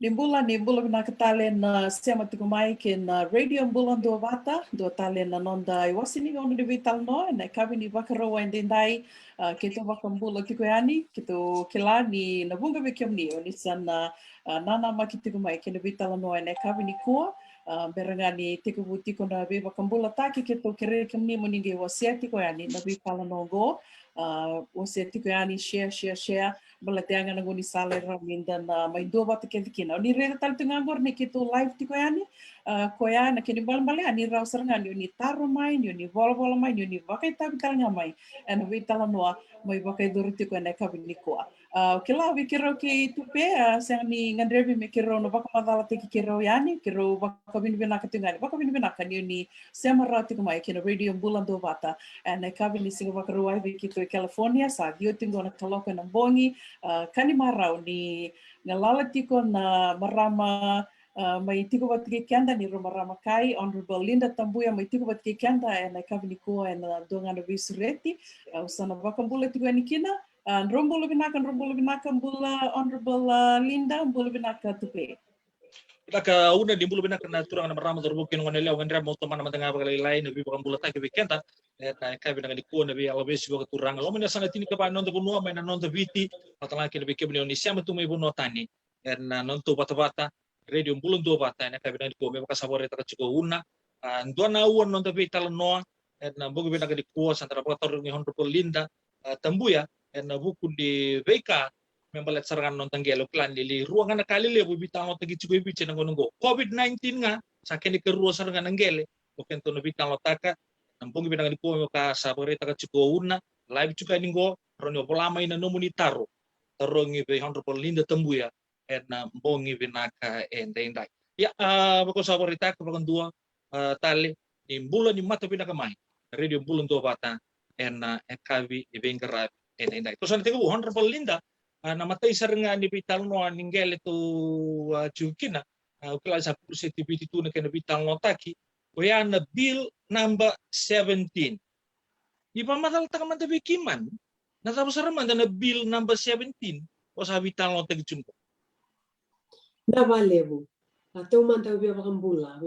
Nimbula binakatale na sema tikumai ke na radio mbulan do vata do tale na nonda I wasini on the Veitalanoa na kavi ni wakaro and dai ke to wakambula tikuani ke to kila ni na bunga bekiamni oni sana nana maki tikumai ke na Veitalanoa na kavi ni kua berangani tikubu tiko na be wakambula taki ke to kere kiamni moninge wasia tikuani na Veitalanoa go wasia tikuani share balateanga na guni sala raminda na mai do bata ke dikina ni re tal tengangor ni ke to live tikuani koya na ke ni balbale ani rau seranga ni taro mai ni volvola mai ni vakai tabi kalanga mai and Veitalanoa mai vakai doriti ko na kabini ko ke la vi kero ke tupe sang ni ngandrevi me kero no vaka madala te kero yani kero vaka bin binaka tengani vaka bin binaka ni semara tiko mai ke na radio bulando vata and na kabini singa vaka ruai vi to California sa dio tingo na kaloka na bongi kani marau ni ngalala tiko na marama mai tiko wat ke kanda ni marama kai Honorable Lynda Tabuya mai tiko wat ke kanda na kabini ko na donga na visureti usana vakambula tiko ni kina rombolo binaka mbula Honorable Lynda mbula binaka tupe Laka una di bulu binaka na turang na marama dorbo kino ngane leo ngandra mo tomana matanga bagay lai na bi bakambula ta ke kenta na kai binaka di ko na bi always bo turang lo mena sana tini ka ba non de bunua mai na non de viti patala ke bi kebni oni siama tu mai bunua tani na non tu bata radio bulun do bata na kai binaka di ko me baka sabore ta chiko una ndo na uon non de Veitalanoa na bogo binaka di ko santara baktor ni Honorable Lynda Tabuya na buku di Veika membalat serangan non tanggelo klan dili ruangan na kalile bu bitang lo tagi chugoi biche na gonongo COVID-19 nga sakeni ke ruo serangan nanggele bukan to no bitang lo taka nampung binang di po ka sabore taka chugo una live chuka ningo ronyo polama ina nomunitaro tarongi be Honorable Lynda Tabuya na mbongi binaka endai ya bako sabore taka bakon dua tali ni bulan ni mata binaka mai radio bulan do bata na ekavi ibengera endai to sana tengo Honorable Lynda namatay sa nga ni Veitalanoa ninggele to chukina ukla sa CTB tu na kena Veitalanoa taki kuya na bill number 17 ipa matal ta man tabi kiman natapos raman na bill number 17 o sa Veitalanoa taki chunko na valevo atau man tabi wakambula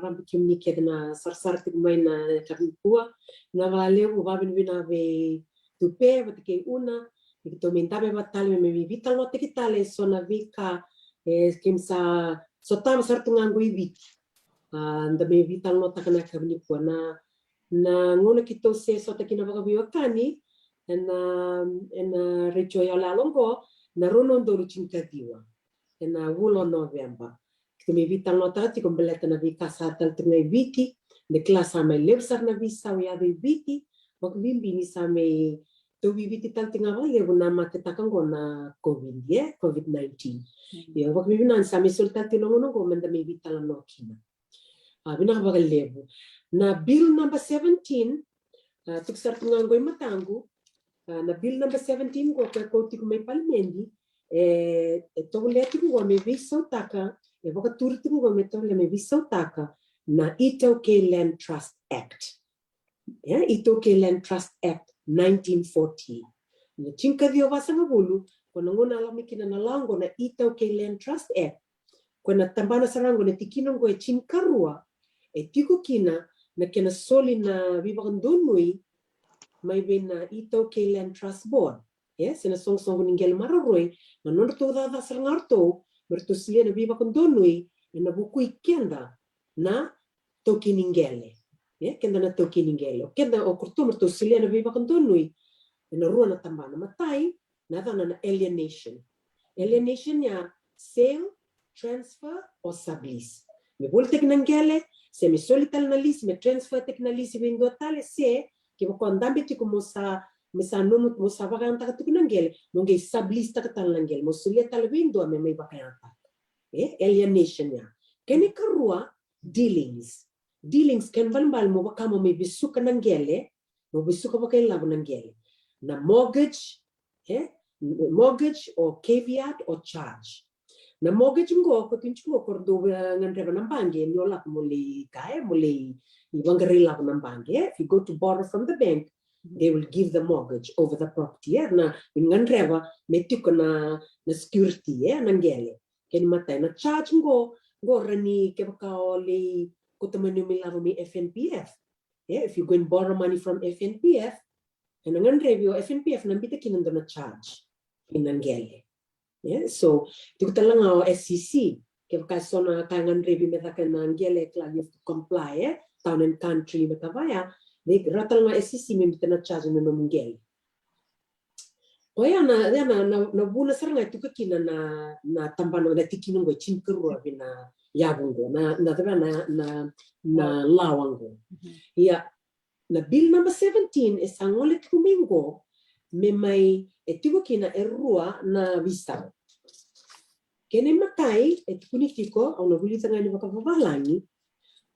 ram kim ni kedna sarsar tik mai na kapua na valevo babin binave tupe batike una Ito mintabe batali me Veitalanoa te kitale sona vika kimsa sotam sartungan gui vit nda me Veitalanoa takana kabni ko na ngona kito se sota kina baka biwakani na recho ya lalongo na rono ndo cinta diwa na wulo November kito me Veitalanoa tati ko beleta na vika satal tungai viti de klasa me lebsar na visa ya de viti bak bimbi ni same to viviti tanti nga vale nama tetakang na COVID-19. Ya wak bibi nan sa misultati longono go menda me Veitalanoa kina. Bina ka levo. Na bill number 17 tuksar tunga goy matangu na bill number 17 go ka koti ko may Parliamentary to leti go me visa taka wak turti go me to me visa taka na Itoke Land Trust Act. Ya Itoke Land Trust Act 1940. Na chinka dio vasa ngabulu kona ngona alamikina na lango na Itoke Land Trust Act kona tambana sarango na tikino ngo chinkarua tiko kina na kena soli na vivakandonui mai bena Itoke Land Trust Board yes na song ningel mararoi na nodratou da sarangarto bertuslia na vivakandonui na buku ikenda na toki ningele kenda na toki ningelo kenda o kurto merto siliana viva kandonui na rua na tambana matai na dana alienation ya sale transfer o sublease me bol tek nangele se me solital na lease me transfer tek na lease vindo tale se ke ko andambe ti como sa me sa no mo sa vaga anta tek nangele monge sublease tak tal nangele mo sulia tal vindo me mai bakanta alienation ya kene karua dealings kan balbal mo baka mo may bisuka ng gele mo bisuka ba kay labo ng gele na mortgage or caveat or charge na mortgage ngo ko tinchi mo kordo ngandre ba ng bange nyola muli kaya muli ibangari labo ng bange if you go to borrow from the bank they will give the mortgage over the property na ngandre ba metti ko na security ng gele Keni matai na charge go rani ke bakao le kotamanu milavo mi FNPF. Yeah, if you go and borrow money from FNPF, and ang review FNPF nambita kinando na charge inangele. Yeah, so tikuta lang ang SCC ke bakaso na kangan review metaka nangele klag you have to comply town and country metavaya they ratal nga SCC membita na charge na nomngele. Kaya na buna saranga itu kina na tambano na tikino go chinkuru bina yabungo na lawango. Ya na bill number 17 is angole kumingo me mai etugo kina erua na vista. Kene makai etukunitiko au na hulita ngani wakavavalani.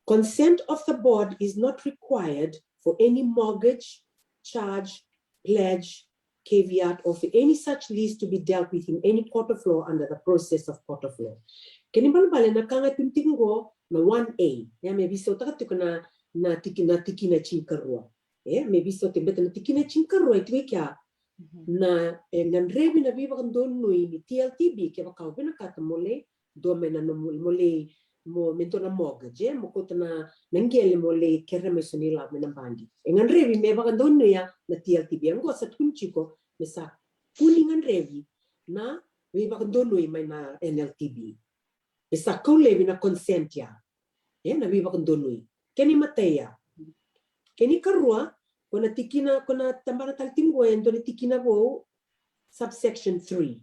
Consent of the board is not required for any mortgage, charge, pledge, caveat or for any such lease to be dealt with in any court of law under the process of court of law. Kani balbale na kanga tintingo na 1A. Ya maybe so takatuko na tiki na chinkarua. Maybe so tibeta na tiki na chinkarua itweka na nganrebi na biba kandonui ni TLTB ke bakau bina kata mole do mena no mole mo mentona mortgage mo kota na nangele mole kereme sonila mena bandi. Nganrebi me bakandonui ya na TLTB ang gosa tunchiko mesa kuningan revi na we bakandonui mai na NLTB. Mesa kaulebi na consent ya. Na we bakandonui. Keni mateya. Keni karua kona tikina kona tambana taltingo endo ni tikina bo subsection 3.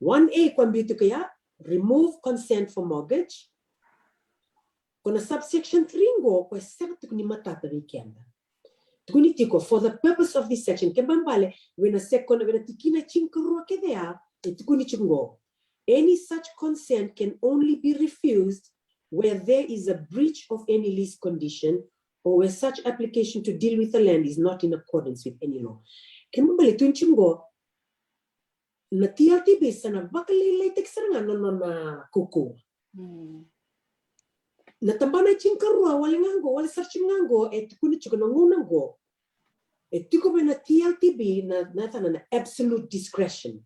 1A kwambitu kaya remove consent for mortgage. Kona subsection 3 ngo kwa sakto kuni matata weekend. Tukunitiko for the purpose of this section kembambale wena second wena tikina chinkarua kedea tukunichungo. Any such consent can only be refused where there is a breach of any lease condition or where such application to deal with the land is not in accordance with any law. Kembali tunchungo na TLTB sana bakali teksanga na kuku. Na tambana chinkarua walingango wala searchingango tukunichuko na ngunango. Tuko na TLTB na absolute discretion.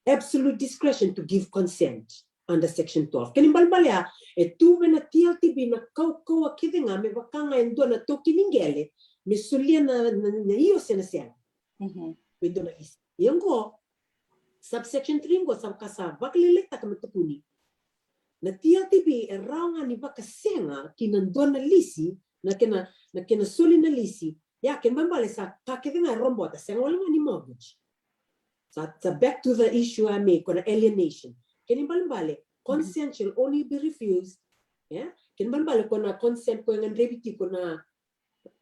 Absolute discretion to give consent under section 12. Kani balbalea tuwe na TLTB na kau kidinga me wakanga endo na toki ningele me sulia na iyo sena. Wendo na isi. Yango subsection 3 ngo sabkasa baklilita kamatukuni. Na TLTB raunga ni bakasenga kinando na lisi na kena suli na lisi ya kembambale sa kakidinga rombota senga wala ni mortgage. So back to the issue I make on alienation. Kenimbale consent shall only be refused. Yeah. Kenimbale kona consent ko ngan rebiti kona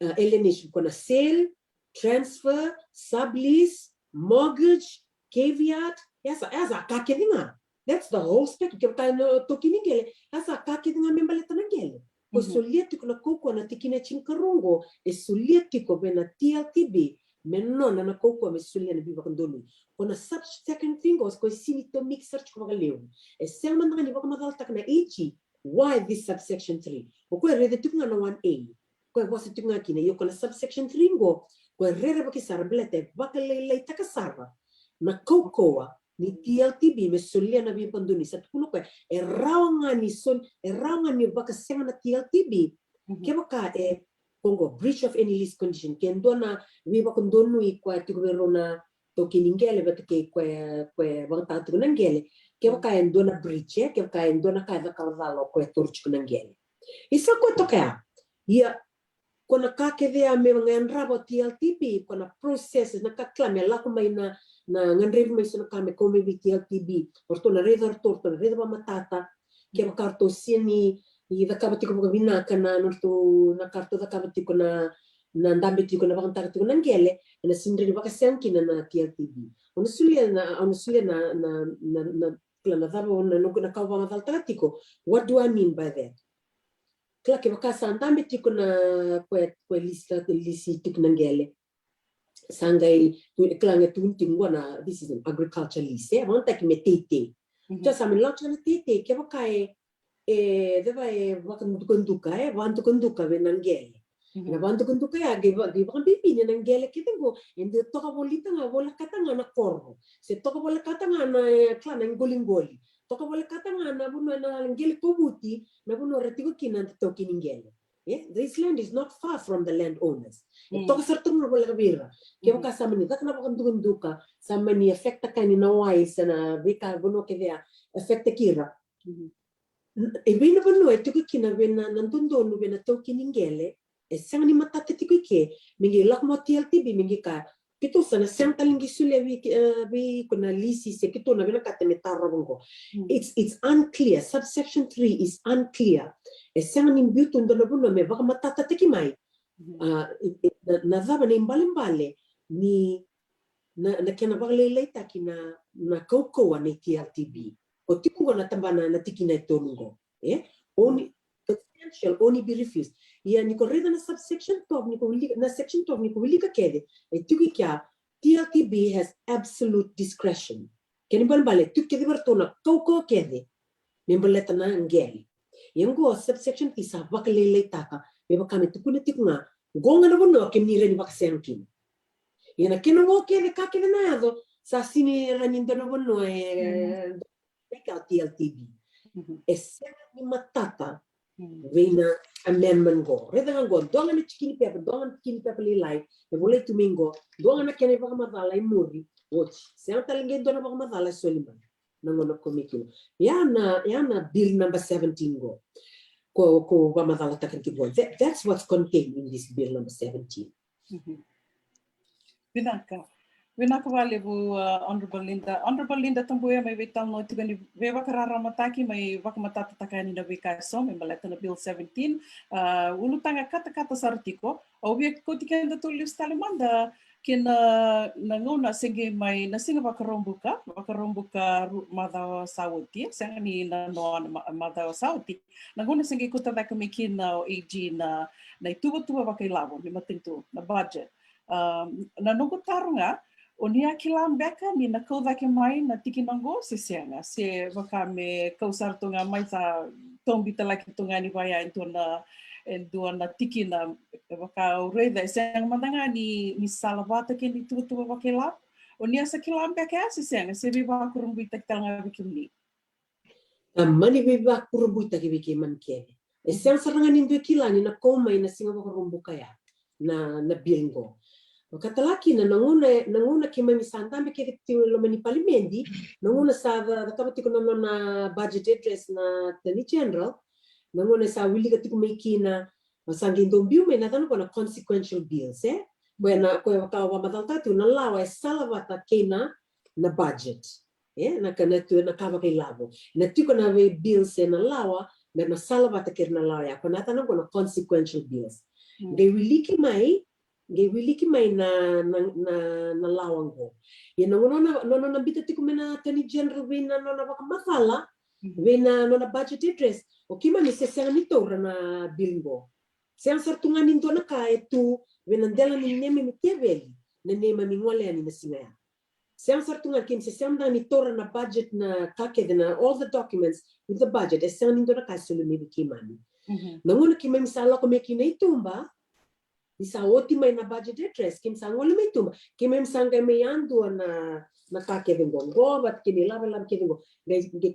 alienation kona sale, transfer, sublease, mortgage, caveat. Yes, as a kakidinga. That's the whole spectrum. Kaya tokiningele as a kakidinga membale tanangele. Ko solieti kona koko na tikina chinkarungo e solieti ko bena TLTB menno na koko me sulia na biba kondolu. Kona such second thing was ko sinito mix search ko magaleo. E selma na ni baka madaltak na echi why this subsection 3. O ko rede tukunga na 1A. Ko wasa tukunga kina yo kona subsection 3 ngo ko rede baki sarblete baka lay takasarva na koko ni TLTB me sulia na biba kondolu sa tukuno ko raunga ni baka senga na TLTB ke baka Kongo breach of any lease condition kendo na wiba kondono ikwa tikubero na tokiningele batike kwa wanta tukunangele ke baka endo na breach ke baka endo na kaida kawalo kwa torch kunangele isa ko toka ya kona kakedea me nganrabo TLTB kona process na kaklame la kuma ina na nganrebi mai sona kame kome TLTB orto na redar torto na redar matata ke baka to sieni I da kabatiko mga binaka na norto na karto da kabatiko na ndambetiko na bakang takatiko ng gele na sindri baka senki na TLTB. Ono sulia na thabo na kawa madal takatiko. What do I mean by that? Kla ke baka sa ndambetiko na kwe lisi tik ng gele. Sangay kla nga tuntingwa na this is an agriculture lease. Wanta ki me tete. Just amin lang na tete ke baka deva wantu konduka venangele na wantu konduka ya giba kan pipi nangele kitingo ende toka bolita nga bola katanga na korro se toka bola katanga na klana ngolingoli toka boleh kata ngana buno na ngeli kobuti na buno retigo kina toki ningele. Yeah, this land is not far from the landowners. Toka sartung na boleh kabira. Kaya ka sama ni tak na pakam duka sama ni efekta kani na wais na bika buno kaya efekta kira. Ibina buno etigo kina bena nantundo no bena toki ningele. Sang ni matata tiko ke mingi lak mo TLTB mingi ka kito sana sang talingi sule bi kuna Lease se kito na bina kata metaro bongo. It's unclear. Subsection 3 is unclear. Sang ni biutu ndo buno me baka matata tiki mai. Na zaba ni mbale ni na kena baka leita ki na kaukoa ni TLTB. O tiku na tambana na tiki na itonungo. Only potential only be refused. Ya niko reda na subsection 12 na section 12 niko wilika kede. Tuki kya TLTB has absolute discretion. Kani bale tuki kede bertona kauko kede. Membaleta na ngeli. Yengo subsection isa bakalele taka. Beba kami tukuna tikuna. Gonga na bono kemni reni bakasenkin. Yana kena wo kede ka kede na yado sa sini raninda na bono eka TLTB. Esen ni matata. Vena amendment go. Reda go donga na chikini pepa lilai. E boleh tumingo. Donga na kene baka madala I muri. Watch. Sen talinge dona baka madala soliman. Nangono komikino. Yana bill number 17 go. Ko baka madala takan kibo. That's what's contained in this bill number 17. Vinaka wale bu Honorable Lynda Tabuya may Veitalanoa tigani veva karara mataki may vakamatata takani na vikaso may baleta na bill 17 ulutanga kata sa artiko obje kotikenda tulis talimanda kina nanguna singi may nasinga vakarombuka madao sauti sangani na noa madao sauti nanguna singi kutada kami kina AG na ituba vakailavo ni matintu na budget na nungu tarunga Onia kilambeka ni na kau dake mai na tiki nango se senga se waka me kau sartunga mai sa tombita laki tunga ni waya entua na tiki na waka ureda senga mandanga ni salavata ke ni tutu waka la onia sa kilambeka se senga se viva kurumbuita tanga bikimni Mani viva kurumbuita ke bikiman kene senga saranga ni ndo kilani na koma ina singa waka rumbuka ya na bilingo Katalaki na nanguna kima misandambe ke lo mani Parliamentary nanguna sa kapati ko na budget address na Attorney General nanguna sa wili ka tiko maikina masangin dombiu me na tano na consequential bills buena ko ka wa matalta tu na lawa salavata kena na budget na kana tu na kava kay labo na tiko na bills na lawa na salavata kena lawa ya ko na tano na consequential bills they wiliki mai na lawang ko. Yan no bita tiko mena Attorney General vena no na baka masala vena no na budget address. O kima ni sesang nito na bilingo. Siyang sartungan nito na kaya tu vena dela ni neme miteveli na nema mingwale ani na singaya. Siyang sartungan kim sesang na nito na budget na kakede na all the documents with the budget. Siyang nito na kaya sulu mebi kimani. Nanguna kima misala ko meki na itumba. Isa oti mai na budget address kim sang wala mai tuma kim sang mai andu na ka ke vengo bat kim lava ke vengo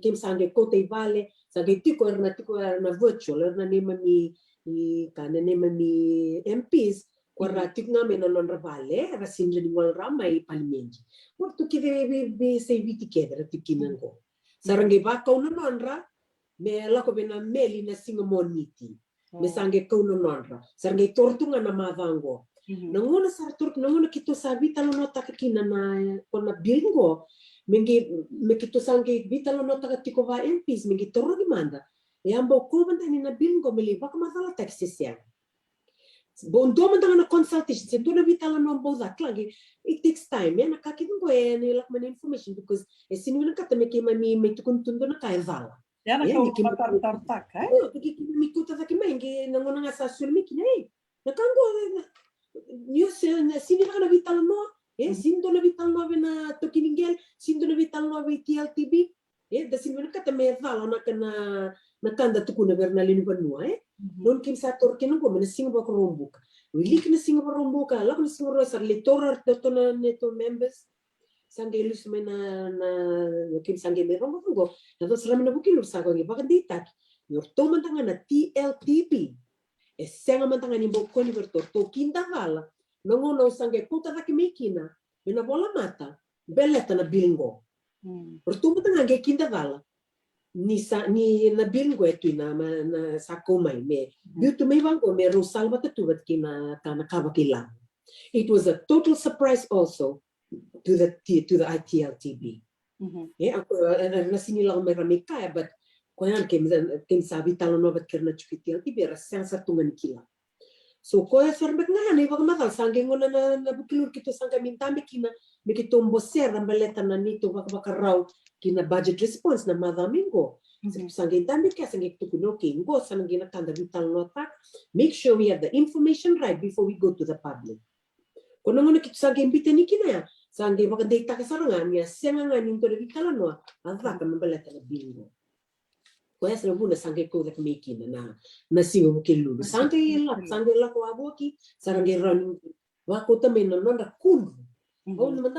kim sang ko te vale sang tiko na virtual na nema mi kana nema mi MPs kwara tikna me na londra vale ra sinja ni wal ramai Parliamentary waktu ke be sei viti ke ra tikinango sarangi ba ko no londra me la ko bena meli na singa moniti mesange kau no nonra sarngai tortunga na mavango nanguna sartur nanguna kito sabi talo no takakina na kona bilingo me kito sange bitalo no takatiko va MPs mengi torro di manda e ambo ko banda ni na bilingo meli baka masala taxes ya bondo manda na consultation se dona bitalo no boza klangi it takes time ya na kakitingo e ni lakman information because e sinuna kata me kema me tukuntundo na kaya vala Ya na kau matar-tartak, Porque mikuta taki mengi nangona nga sa sulmi kinai. Nakango yo sini na Veitalanoa, sindo na Veitalanoa na tokiningel, sindo na Veitalanoa TLTB, da sini na kata me vala na kanda tukuna bernalini banua, non kim sa torkino ko na singa ba rombuka. Wilik na singa ba rombuka, la ko singa ro sa litorar to na neto members. sange lus me na kim sange me rongo rongo na dos ramina bukil ursa ko baka ditak yor to mantanga na TLTB e senga mantanga ni bokoni vertor to kinda vala no sange kuta da kimikina na bola mata beleta na bilingo tu mantanga ge kinda vala ni na bilingo etu na sako mai me biutu me vango me rosalva tu vat kina kana kavakila. It was a total surprise also to the ITLTB. Yeah, nasini lang may ramika, but kuyan kim sabi Veitalanoa vat kerna chuki TLTB rasang sartungan kila. So kuya sorbet nga ni wag matal sanging ngona na bukilur kito sangka mintambi kina mikito mboser ang baleta na nito wag raw kina budget response na madamingo. Sanging tambi kaya sanging tukuno kingo sanging nakanda Veitalanoa tak. Make sure we have the information right before we go to the public. Kung nang kita sanging bitani kina ya, sanging baka data kasarangan ya, senga nga ninto na Veitalanoa, adha ka mabaleta na bingo. Kaya sa nabuna sanging ko dak making na singo mo kilulu. Sanging la ko aboki, sanging running, wako tamay na kunru. O naman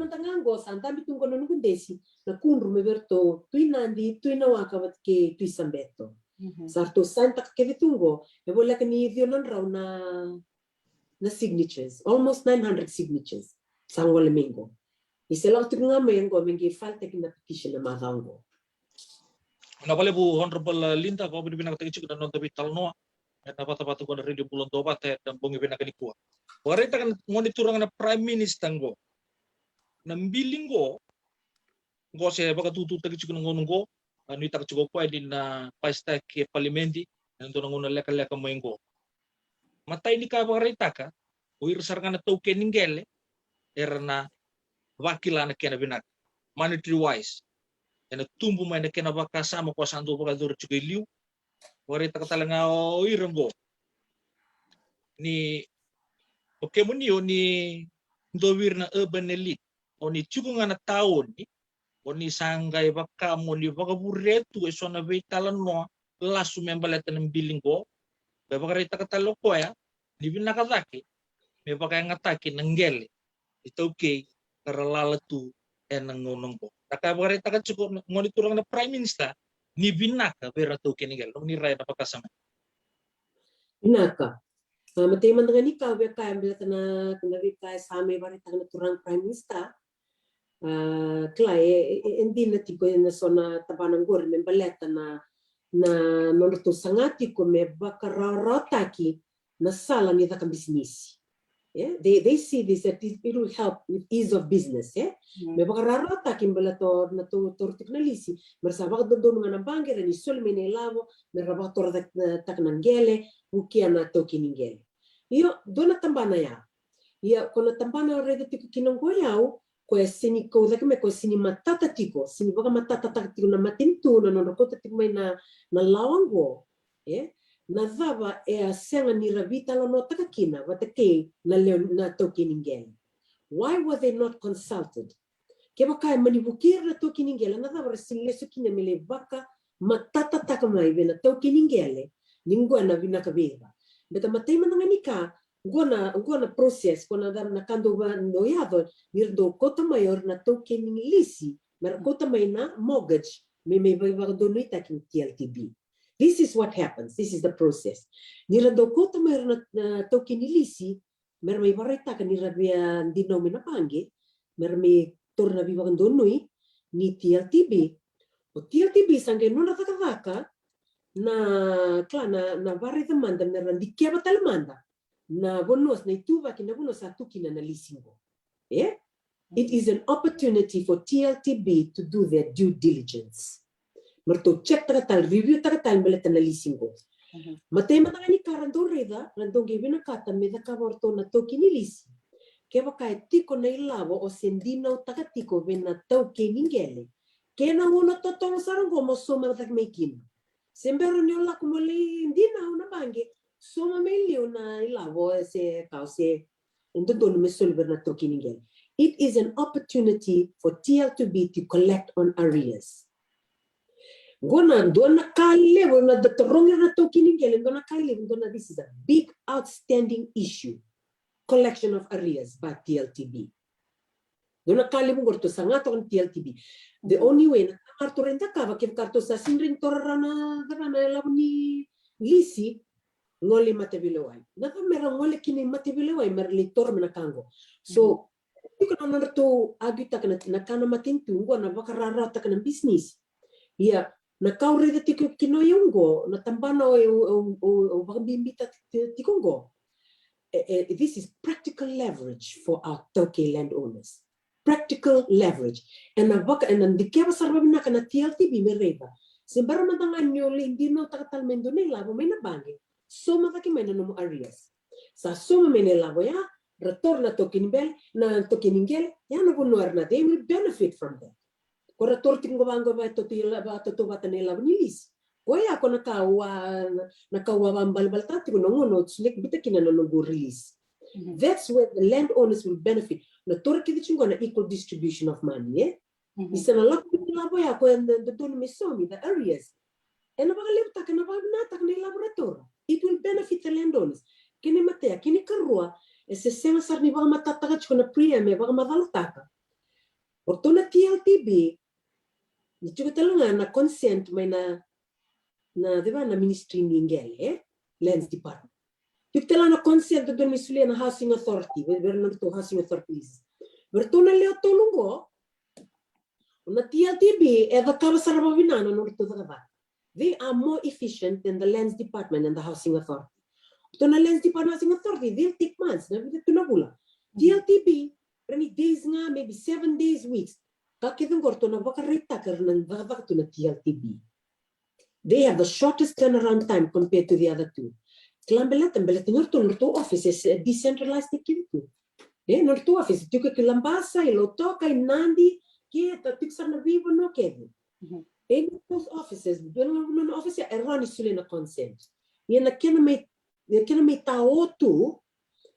tanga ngo, sanging bitong ko na nukundesi, na kunru me verto, tui nandi, tui nawaka vat ke tui sambeto. Sarto santa kevitungo, e wala ka ni Dion raw na signatures, almost 900 signatures sa Walamingo. Iselakti ko nga may mengi falte kina petition na matango. Napale bu Honorable Lynda ko binibina ka tagich na nonda Veitalanoa at napatapatu ko na radio bulon to bate dan bungi binakanikua. Warita kan monitorang na Prime Minister ngo. Nambilingo ngo se baka tutu tagich ko ngongo anu itak ko pa din na paista ke Parliamentary nanto ngona leka mo ngo. Matay ni ka warita ka uir sarkan na token ningele erna wakila na kena binak monetary wise ena tumbu mai na kena baka sama ko sandu baka dur chuke liu warita ka talanga o irengo ni okemunio ni ndowir na urban elite oni chukunga na taon ni oni sangai baka mo ni baka buretu eso na Veitalanoa lasu membaleta ng bilingo baka rita ka taloko ya ni binakadaki may baka ngataki ng gele ito okay karalala tu enang ngonong po nakabarita ka cukup monitor na Prime Minister ni binaka pero to kinigel ni ray na pakasama Binaka matay man nga ni ka we kaya ambila na kunawita sa may barita na turang Prime Minister klay hindi na tiko na so na tabanang gor may baleta na nodratou sangati ko may baka rarotaki na sala ni ta business. Yeah, they see this that it will help with ease of business. Yeah, may baka rarota kimbalator na to Lease. Marsaba ka doon nga ng bangere ni sol menelavo, may rabator tak ng gele, ukia na to kiningele. Iyo doon na tambana ya. Iya ko na tambana rede tiko kinonggoyaw, ko sini ko dak me ko sini matata tiko, sini baka matata tiko na matintu na no ko tiko may na lawango. Yeah. Nadava e a senga ni Veitalanoa takakina watake na toki ningele. Why were they not consulted? Keba kai manibukir na toki ningele nadava resileso kina mele baka matata takamai na toki ningele ningwa na vinakabeba. Beta matay mananganika gona process kona dar na kando ba noyado nirdo kota mayor na toki ning Lease mer kota may na mortgage may ba donate taking TLTB. This is what happens. This is the process. Nira do kota may na token ni Lease, mer may barita ka nira biya dinaw minapangi, mer may torna biwang donoi ni TLTB. O TLTB sangge no natakavaka na barita manda mer di kya batalmanda na bonos na ituva kina bonos atukina na leasingo. Yeah? It is an opportunity for TLTB to do their due diligence. Merto check tagatal review tagatal baleta na leasingo. Matay matangani karando reda randong gibina kata meda kaborto na toki ni Lease. Keva kai tiko na ilavo o sendina o tagatiko vena toki ningele. Kena una totong sarango mo soma tak mekin. Sembero ni ola kumoli ndina una bange soma melio na ilavo se kause ndodon mesolver na toki ningele. It is an opportunity for TLTB to collect on arrears. Gona dona kale wona the wrong na to kiningel dona kale dona this is a big outstanding issue collection of arrears by TLTB Dona kali mo gorto sangato kan TLTB. The only way na karto renta ka bakit karto sa sinring torana labni Lease ngoli matebilewai. Naka mera ngoli kini matebilewai merli tor menakango. So iko na narto agita kana nakana matintu ngo na bakarara ta kana business. Ia na kaurida tiko kino yungo na tambana o bakambimbita tikongo. This is practical leverage for our Tauke landowners. Practical leverage. And the kebasar na kana TLTB mereba. Sembara matangan nyo hindi no takatal mendo nila mo may nabangi. So mataki may no areas. Sa suma may nilabo ya retor na tokiningel ya no bunuar na they will benefit from that. Kora torting gobango ba to bata nila ni Lease. Koya ako nakawa balbal tati ko nongono slik bitakina no Lease. That's where the landowners will benefit. Na torki di chungo na equal distribution of money, Isa na lak labo ya ko the don misomi the areas. And nabagalipta ka nabagnatak ni laborator. It will benefit the landowners. Kini matea kini karua ese sema sar ni baga matataga chko na priya me baga madaltaka. Orto na TLTB ni chko talanga na consent may na diba na ministry ni ngel lands department. Yuktelan na consent doon misulia na housing authority, we're not to housing authorities. Berto na leo tolungo, na TLTB the kabasarabawinano no to the they are more efficient than the lands department and the housing authority. To na lands department housing authority, they'll take months. Na to na bula. TLTB, rani days nga, maybe 7 days, weeks. Kakitong gorto na bakarita ka ng to na TLTB. They have the shortest turnaround time compared to the other two. Klambeleta norto office is decentralized activity. Norto office tuko kilambasa ilotoka inandi ke tatiksa na vivo no kedi. Those offices no office run isule na consent. Na kena may tao tu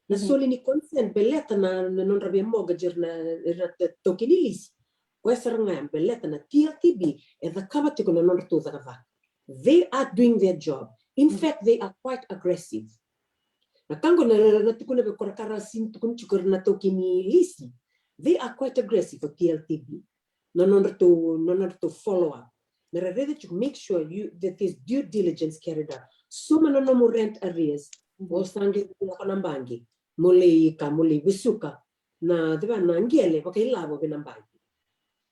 na suli ni consent beleta na non rabia mortgage na tokini Lease. Kwesa nga beleta na TLTB the kabatiko na norto zakava. They are doing their job. In fact, they are quite aggressive. Nakango na tukuna be korakara sin tukun chukor na tokini Lease. They are quite aggressive for TLTB. Non to follow up. They're ready to make sure that there's due diligence carried out. So no more rent arrears. O sangi nakanambangi. Mole wisuka. Na diba na ngele wakailabo binambangi.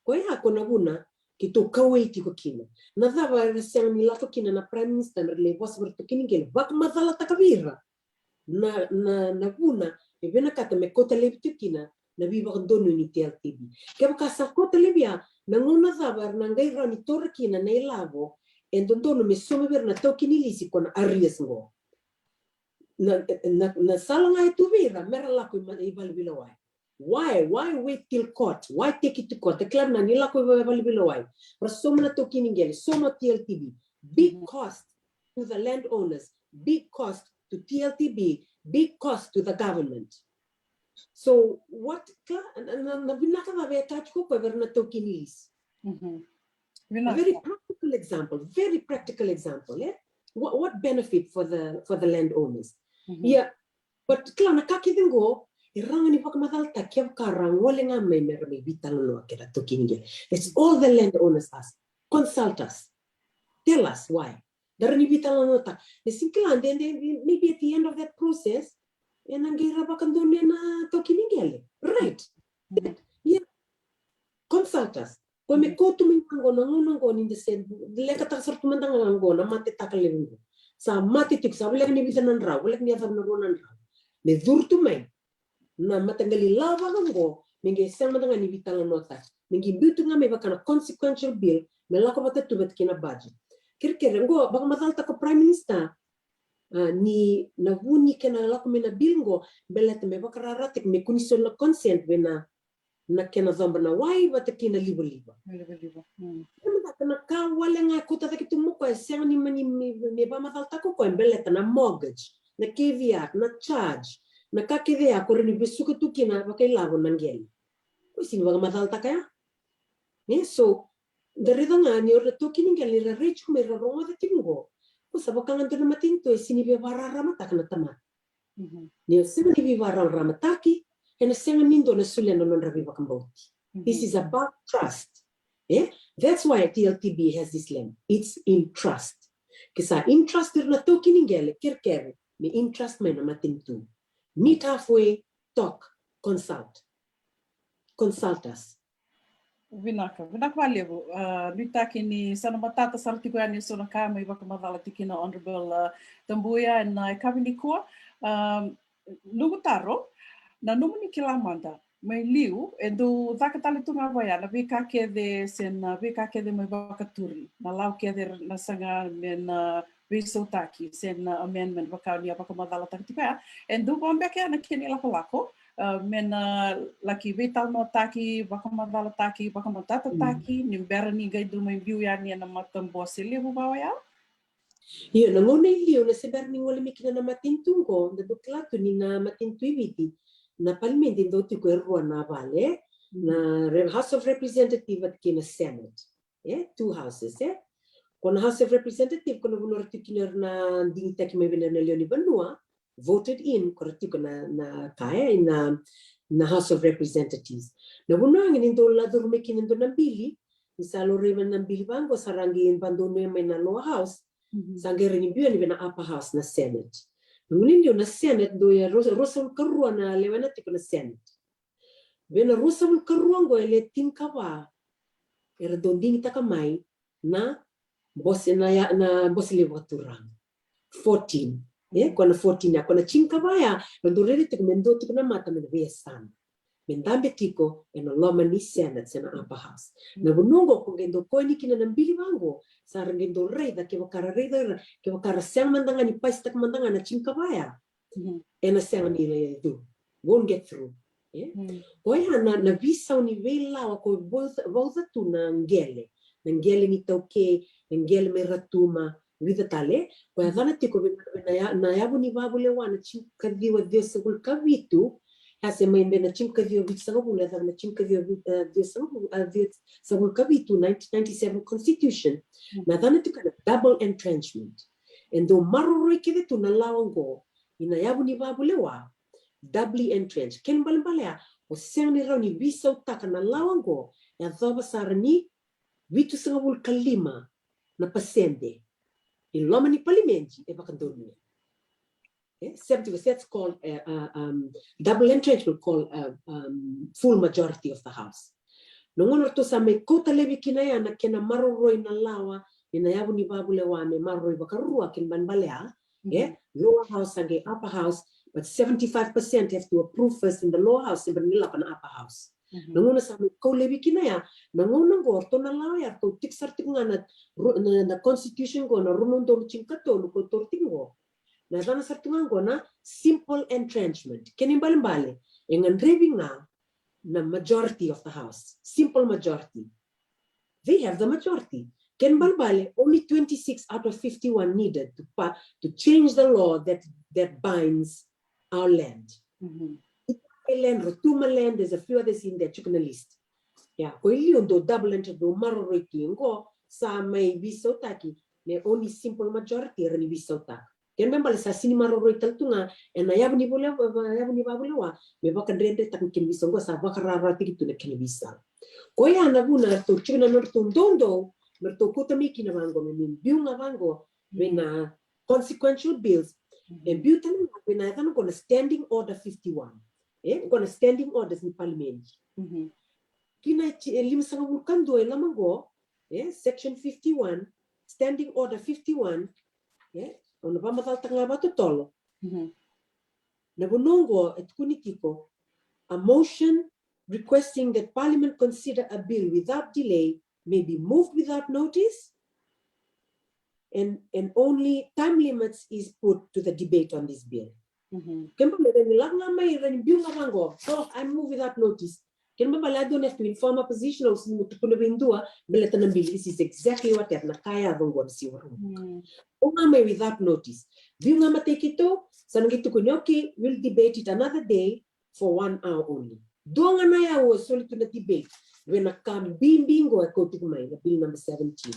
Kwa yako na buna kito kawaiti ko kina. Na dava resang nila to kina na prime minister le was berto kiningel bak madala takavira. Na buna ibena kata me kota lebtu kina na biba kondono ni TLTB. Kaya kasa kota lebia nanguna dava nangai rani tora kina na ilabo en dondono me someber na to kini Lease kon areas ngo. Na salanga itu vera mera lako ibal bilawai. Why wait till court? Why take it to court? The club na nila ko balbilawai. Pero soma na to kiningel, soma TLTB. Big cost to the landowners, big cost to TLTB, big cost to the government. So what na binaka ba touch ko pa na to kinis. Very practical example, What benefit for the landowners? Yeah, but kala nakakidingo irang ni pagmadalta kaya karang wala nga may Veitalanoa kaya to kinigel. It's all the landowners ask. Consult us. Tell us why. Dari ni Veitalanoa ta. Singkilan then maybe at the end of that process, nangira bakan doon na to kinigel. Right. Yeah. Consult us. Kung may koto mintango nangunango ni desen, leka taksar tumantangango na matitakalewingo. Sa matitik sa wala ni Veitalanoa raw, wala ni afam nagonan raw. Me durtu may na matanggali lava ngo mingi sama dengan ni Veitalanoa ta mingi butu nga may bakana consequential bill me lako bata tubet kina budget kirkere ngo baka matalta ko prime minister ni na wuni kena lako me na bill ngo belet me bakararatik me kunison na consent na kena zamba na why bata kina libo na ka wala nga ko ta kitu mo ko sema ni me ba matalta ko belet na mortgage na caveat na charge nakakidea ko rin ibisuko tu kina bakailago ng gel. Kung sino baga matalta kaya? So, darito nga ni orto kiningel ni rarich ko may raronga da tingo. Kung sa bakang ando na matinto, sinibibarara matak na tama. Niyo sinibibarara mataki, and a nindo na sulian non rabiva kamboti. This is about trust. Yeah? That's why TLTB has this land. It's in trust. Kisa in trust na toki ningele kirkere me in trust me na matintu. Meet halfway, talk, consult us. Vinaka walevo. Lutaki ni sana matata sartiko ani sona kama iwaka madala tikina Honorable Tabuya and Vunidakua. Lugutaro na numuni kilamanda. Mai liu, e do takatale tunga waya, na vika kede sen vika kede mai wakaturi, na lau kede na sanga men visotaki, sen amendment wakaunia wakamadala takatipea, and do bombeke na kini lako men laki Veitalanoa taki, wakamadala taki, wakamatata taki, nimbera ni gai do mai biu yani na matambo sili wawaya. Iyo, na ngone liu na seber ni ngole mikina na matintungo, na duklatu ni na matintuiviti. Na Parliamentary do tiko erua na vale na House of Representative at kina Senate, yeah, 2 houses, yeah. Kona House of Representative kona bunor tikiner na dingita ki mebena na Leoni Banua voted in kora tiko na kaya na House of Representatives. Na bunor ngin do ladur mekin do na bili, misalo reman na bili bango sarangi bandono may na lower house, sangere ni biyo ni bena upper house na Senate. Ngunindi na Senate do ya Rosa Karua na lewana tiko na Senate. Bena Rosa Karua ngo ele tinkawa era donding takamai na boss na boss lewaturang 14. Yeah, kona 14 ya kona chinkawaya ndo rede tiko mendo tiko na mata men vesan. Mendambe tiko eno loma ni Senate sena upper house. Na bunongo kungendo koini kina nambili wango sarangendo reida ke wakara reida ke wakara siang mandanga ni pais tak mandanga na chinkawaya. Ena siang ni le do won't get through. Yeah. Koya na visa ni vela wako boza tu na ngele ni tauke ngele meratuma vida tale koya dana tiko na yabu ni babule wana chinkadiwa desegul kavitu hase maimbe na chimkadio vitsangabu na chimkadio sagul kavitu 1997 constitution na dana tiko na double entrenchment endo maroroi kede tu na lawango ina yabu ni babule wa doubly entrenched ken balbalea o seni rauni visa utaka na lawango ya dhaba sarani vitu sangabul kalima na pasende in loma ni Parliamentary e bakandoni. 70% called double entrenchment called full majority of the house. Nongono to sa me kota lebi kinaya na kena maroroi na lawa ina yabu ni babule wa me maroroi bakarua ken balbalea lower house and the upper house. But 75% have to approve first in the lower house and nila pan upper house. Nanguna sa ko lebi kinaya nanguna go to na lawyer to tiksarting na constitution go na runon do chingkato ko tortingo. Na dana sartingan go na simple entrenchment. Kenimbalimbale engan driving na majority of the house. Simple majority. They have the majority. Kenbalbale only 26 out of 51 needed to change the law that binds our land. Land, Rotuma land, there's a few others in there, chicken list. Yeah, do double enter do maroriki go sa may visotaki, may only simple majority rani visota. Can remember sa cinema maroroi tunga and ayabni babulawa, may bakan rende takin visongo sa bakarara to the kinvisa. Koya naguna to chicken nortun dondo, merto kutamiki na vango, mean biunga vango, when consequential bills. And Butan, when I am going to standing order 51, going to standing orders in Parliament. Kina limsangulkando elamango, section 51, standing order 51, on the Bamatal Tangabato Tolo. Nabunongo et Kunitiko, a motion requesting that Parliament consider a bill without delay may be moved without notice. And only time limits is put to the debate on this bill. So I move without notice. I don't have to inform opposition or this is exactly what Kaya without notice. We'll debate it another day for 1 hour only. Duanganaya was solely to the debate when I come bingo a bill number 17.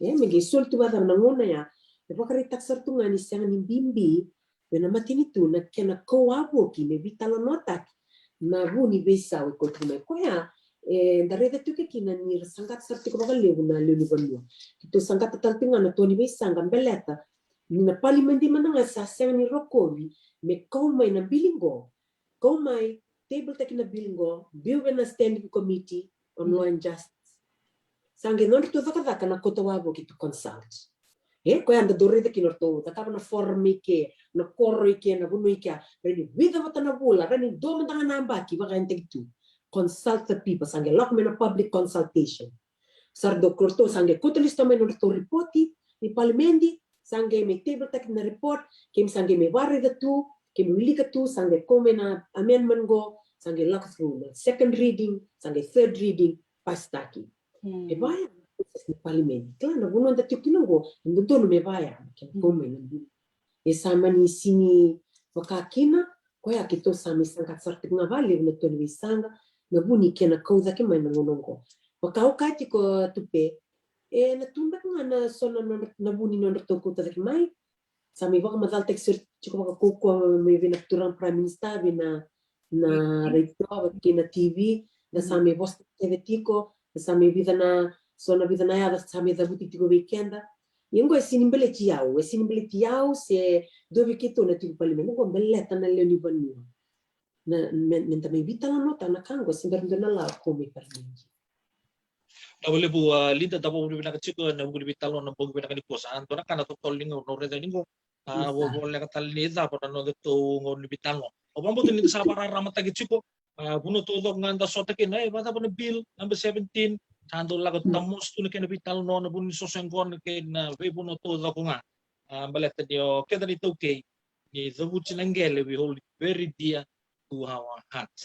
Megi sol tu badam nangona ya pakari taksar tu ngani sangan bimbi bena matini tu na kena koabo ki me Veitalanoa tak na vuni bisa o ko tume ko ya darete tu ke kina ni sangat sarti ko lewu na lewu banua to sangat tatalpinga na toni bisa ngambeleta na Parliamentary mananga sa ni rokovi me komai na bilingo komai table tekina bilingo biu na standing committee on law and justice sange non to daka na kota wabo ki to consult ko anda dorete ki norto taka na formi ke na korro ke na bunu ke reni vida vata na bula reni do mantanga namba ki baka tu consult the people sange lock me na public consultation sardo korto sange kutlisto me norto reporti ni parliamenti sange me table tekina report kim sange me wari da tu kim lika tu sange come na amendment go sange lock through na second reading sange third reading pastaki e vai ni parliamenti claro na bunu da tikino go ndo dono me vai kim come na e samani sini wakakina ko ya kito sami sangat sartik na vale na toni sanga na buni kena kauza ke mai na ngonongo wakau kati ko tupe na tumba na sona na buni no to ko ta mai sami waka madal texir chiko waka ko me vina turan prime minister vina na radio kina TV na sami boss tevetiko na sami vidana sona vidana ya da sami da buti tiko weekenda yengo sinimbele tiau se dove che tu na tu parliamento con belletta nelle libanu na menta me Veitalanoa na kango simberndo na la come parliamento Nawale bu Lynda Tabuya na kachiko na bu Veitalanoa na bu na kanikosa anto na kana totolingo no reda ningo wo le kataleza para no to ngon Veitalanoa obambo tin sa para ramata kachiko buno to do nganda sota ke na bata bana bill number 17 sando la ko tamos tu ke na Veitalanoa na buno sosengon ke na we buno to do ko nga baleta dio ke dani to ke ni zabuti nangele we hold very dear to our hearts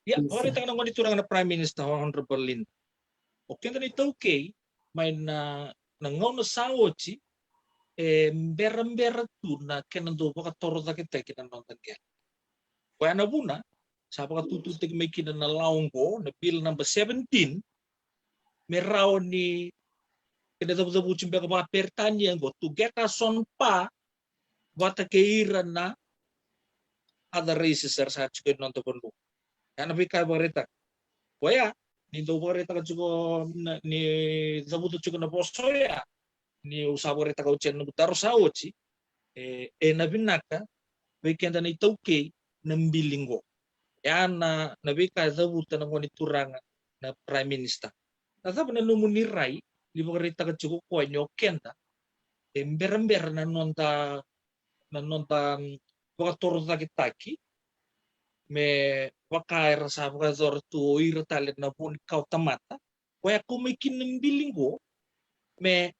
ya ori tanga ngoni turang na Prime Minister Honorable Lynda okay dani to ke may na ngono sawochi mbera tu na kenando baka toro da kita kita nonton ke kaya na buna sa baka tutu tig may kina na launggo na bill number 17 meraw ni kinadabu chimbe ka pertanya go to get us on pa wata keira na other races sa chuko nonton ko yana bika bareta kaya ni do bareta ka chuko ni zabuto chuko na posoya ni usaboreta ka uchen butaro saochi na binaka weekend na itauke na mbilingo yana na bika zabuta na ngoni turanga na Prime Minister na sabi na numuniray liboreta ka chuko ko nyokenda ember na nonta baka torta kitaki me wakaira sa baka zortu ira talet na pun kau tamata kaya kumikin ng bilingo me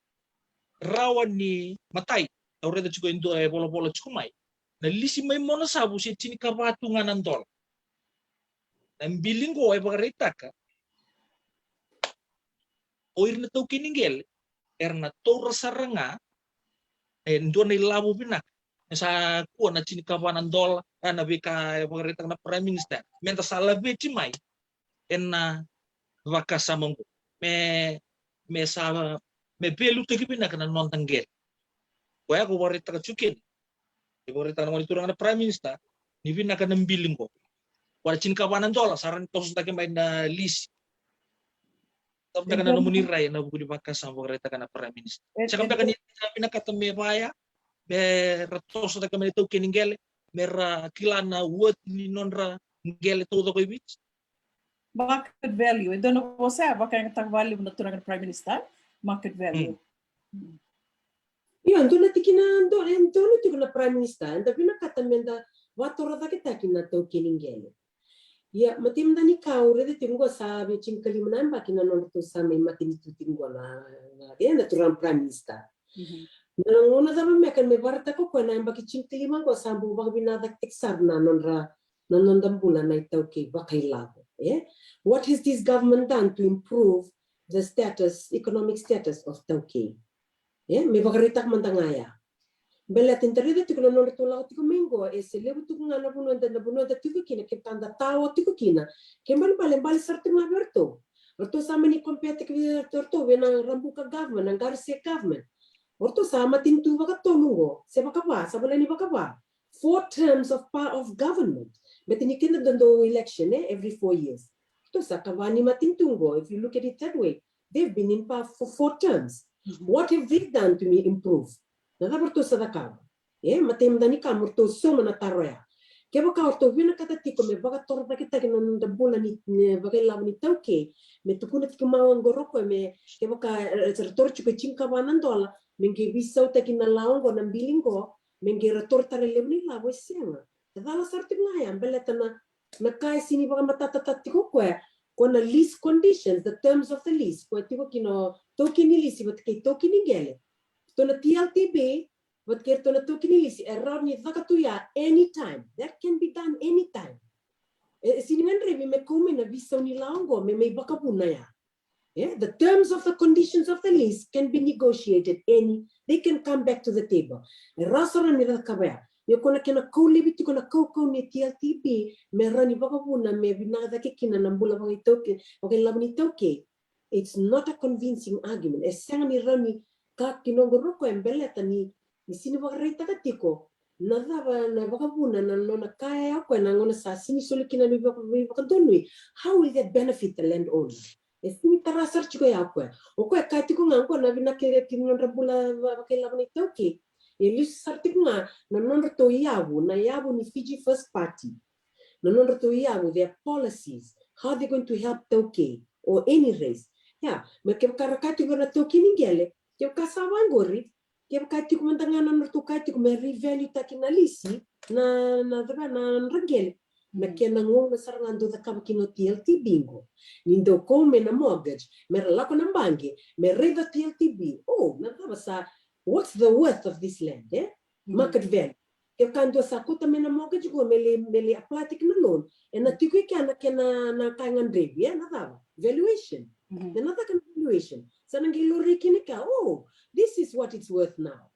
rawan ni matay awreda chuko indo polo chukumay na lisi may mona sabu si chini kabatungan ng dol ng bilingo ay baka retaka oir na to kiningel erna tora saranga ndo na ilabu binak sa kuha na chinikawanan dola na bika pagkaritang na Prime Minister menta sa labi chimay na wakasamang me belu tigipinak na non-tanggel kaya ko warita ka chukin warita na waniturang na Prime Minister ni binaka ng biling ko wala chinikawanan dola saran tosos na kimay na Lease tapos na namuniray na bukuli wakasam warita ka na Prime Minister sa kapag pinakatamay baya ratos da kami itu kiningel mera kilana word ni nonra ngel todo ko ibig market value ito no você baka yung tag value na turang Prime Minister market value io ando na tikina ando na tikina Prime Minister ando pinakatamenda watora da kita kina to kiningel ya matim da ni kaure de tingo sabe chinkali manamba kina non to sa mai matim tu tingo na na turang Prime Minister Nangona da mekan me barata ko na mbaki chinkilima ko sambu bak binada teksar na nonda bula na itauke bakailago what has this government done to improve the economic status of Tauke me bakaritak mantangaya bela tintarida tiko non tola tiko mengo ese lebu tiko ngana buno da tiko kina ke tanda tawo tiko kina ke bal sartu ngaberto orto samani kompete ke orto vena rambuka government ang garse government Orto sama tintu baka tolungo, se baka ba, sa balani baka ba. 4 terms of government. Metini kena dando election every 4 years. To sakavani matintungo, if you look at it that way, they've been in power for 4 terms. What have they done to me improve? Nadabarto sadakava. Matem dani kamurto soma na taroya. Kebo ka orto vina kata tiko me baga torta kita kena nda bola ni baga labu ni tauke me tukuna tiko mawang goroko me kebo ka retor chuko chinka banandola menge bisau ta kina laongo na bilingo menge retor tare lebni labo senga. Tadala sarti ngaya beleta na kai sini baga matata tiko ko na lease conditions, the terms of the lease ko tiko kino toki ni lease but kay toki ni gele. To na TLTB but care to na toki ni lease around ni vakatuya anytime. That can be done anytime. Sini menre me kumi na visa ni laongo me bakapuna ya. The terms of the conditions of the lease can be negotiated they can come back to the table. Rasara ni kabaya. Yo kona kena libiti kona kau ni TLTB me rani bakapuna me binaga kina nambula bagai toke bagai labni toke. It's not a convincing argument. Esanga ni rani ka kinongo roko embeleta ni sini bagai takatiko. Nadava na bakapuna na nona kaya ako na ngona sa sini sulikina ni bakadonwi. How will that benefit the landowner? Sini tarasar chiko ya ako. Oko kaya tiko ngangko na binake kinonra bula bagai labni toke. Lease sartigna na nodratou na yabu ni Fiji First Party. Na nodratou yabu their policies, how they're going to help Tauke or any race. Yeah, me ke karakati gona Tauke ningele, ke kasawan gori, ke kati kumandanga na nodratou kati kume revalue takina lisi na rangele. Me ke nango na sarangando da kabakino TLTB bingo. Nindo ko me na mortgage, me relako na bangi, me reda TLTB. Oh, na sa what's the worth of this land? Market value. Kaya kando sa kuta me na mortgage go mele apply tik na loan. E na tiko na kaingan revi na dava valuation. Na nada kan valuation. Sa nangi lori kini ka this is what it's worth now.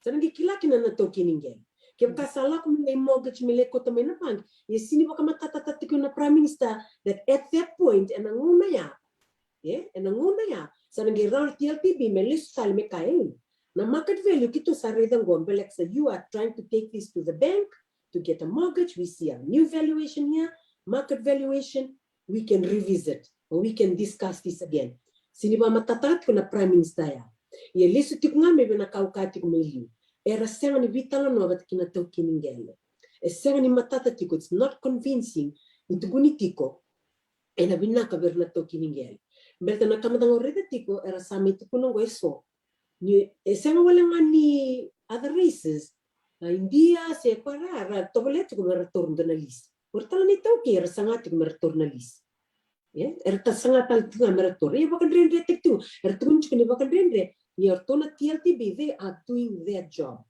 Sa nangi kilaki na toki ningel. Kaya kasala ko mele mortgage mele kuta me na bank. Ye sini baka matata tiko na prime minister that at that point enanguna ya. Sa nangi round TLTB mele sal me kain. Now, market value, you are trying to take this to the bank to get a mortgage. We see a new valuation here, market valuation. We can revisit or we can discuss this again. Siniba matatat ko na Prime Minister ya. Ye lisu tiknga mebe na kaukati kumeliu. Era senga ni Veitalanoa bat kinataw kiningele. E senga ni matatatiko, it's not convincing. Into gunitiko. E na binaka bernataw kiningele. Belta na kamadang oredatiko era samitiko nongo eso. Senga walang ni other races, India, se para toboleto como retorno na Lease. Portala ni tau que era sangati como retorno na Lease. Era ta sangatal tu como retorno. E bakan rendre tektu. Era tunch que ni bakan rendre. E ortona TLTB, they are doing their job.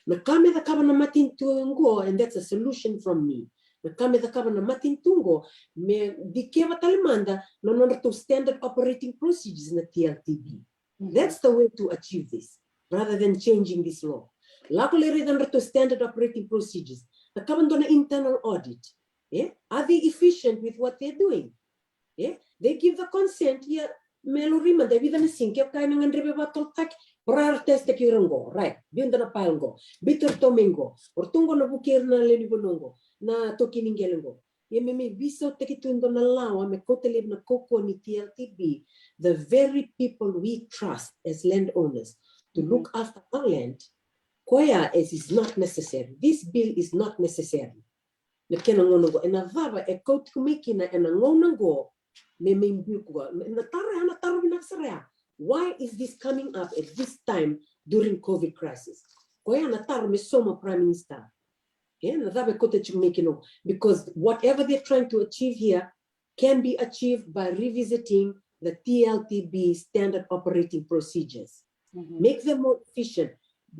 Na kame da kaba na matin tungo, and that's a solution from me. Na kame da kaba na matin tungo, me dikeva talemanda no to standard operating procedures na TLTB. That's the way to achieve this, rather than changing this law. Luckily, to standard operating procedures. The government internal audit. Are they efficient with what they're doing? They give the consent. Yeah, melorima. They even think of kind of unrebatable tak. Prior test the kirango, right? Beyond the palgo, bitter tomingo, or tungo na bukir na lenibonongo, na tokiningelengo. Yememe biso tekitundo na lawa me kotelib na koko ni TLTB, the very people we trust as landowners to look after our land, koya as is not necessary. This bill is not necessary. Na kena ngonongo ena vava e kote kumikina ena ngonongo me mimbuko na taro binaksarea. Why is this coming up at this time during COVID crisis? Koya na taro me soma Prime Minister. Because whatever they're trying to achieve here can be achieved by revisiting the TLTB standard operating procedures. Make them more efficient,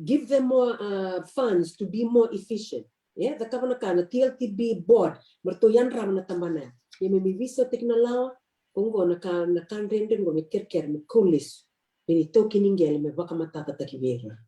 give them more funds to be more efficient. The Kavanakana TLTB board, Mertoyan Ramana Tambana, Yemi Viso Technolawa, Congo Nakan me Kirker, me Colis, Mini Tokiningel, me Vakamatata Takivera.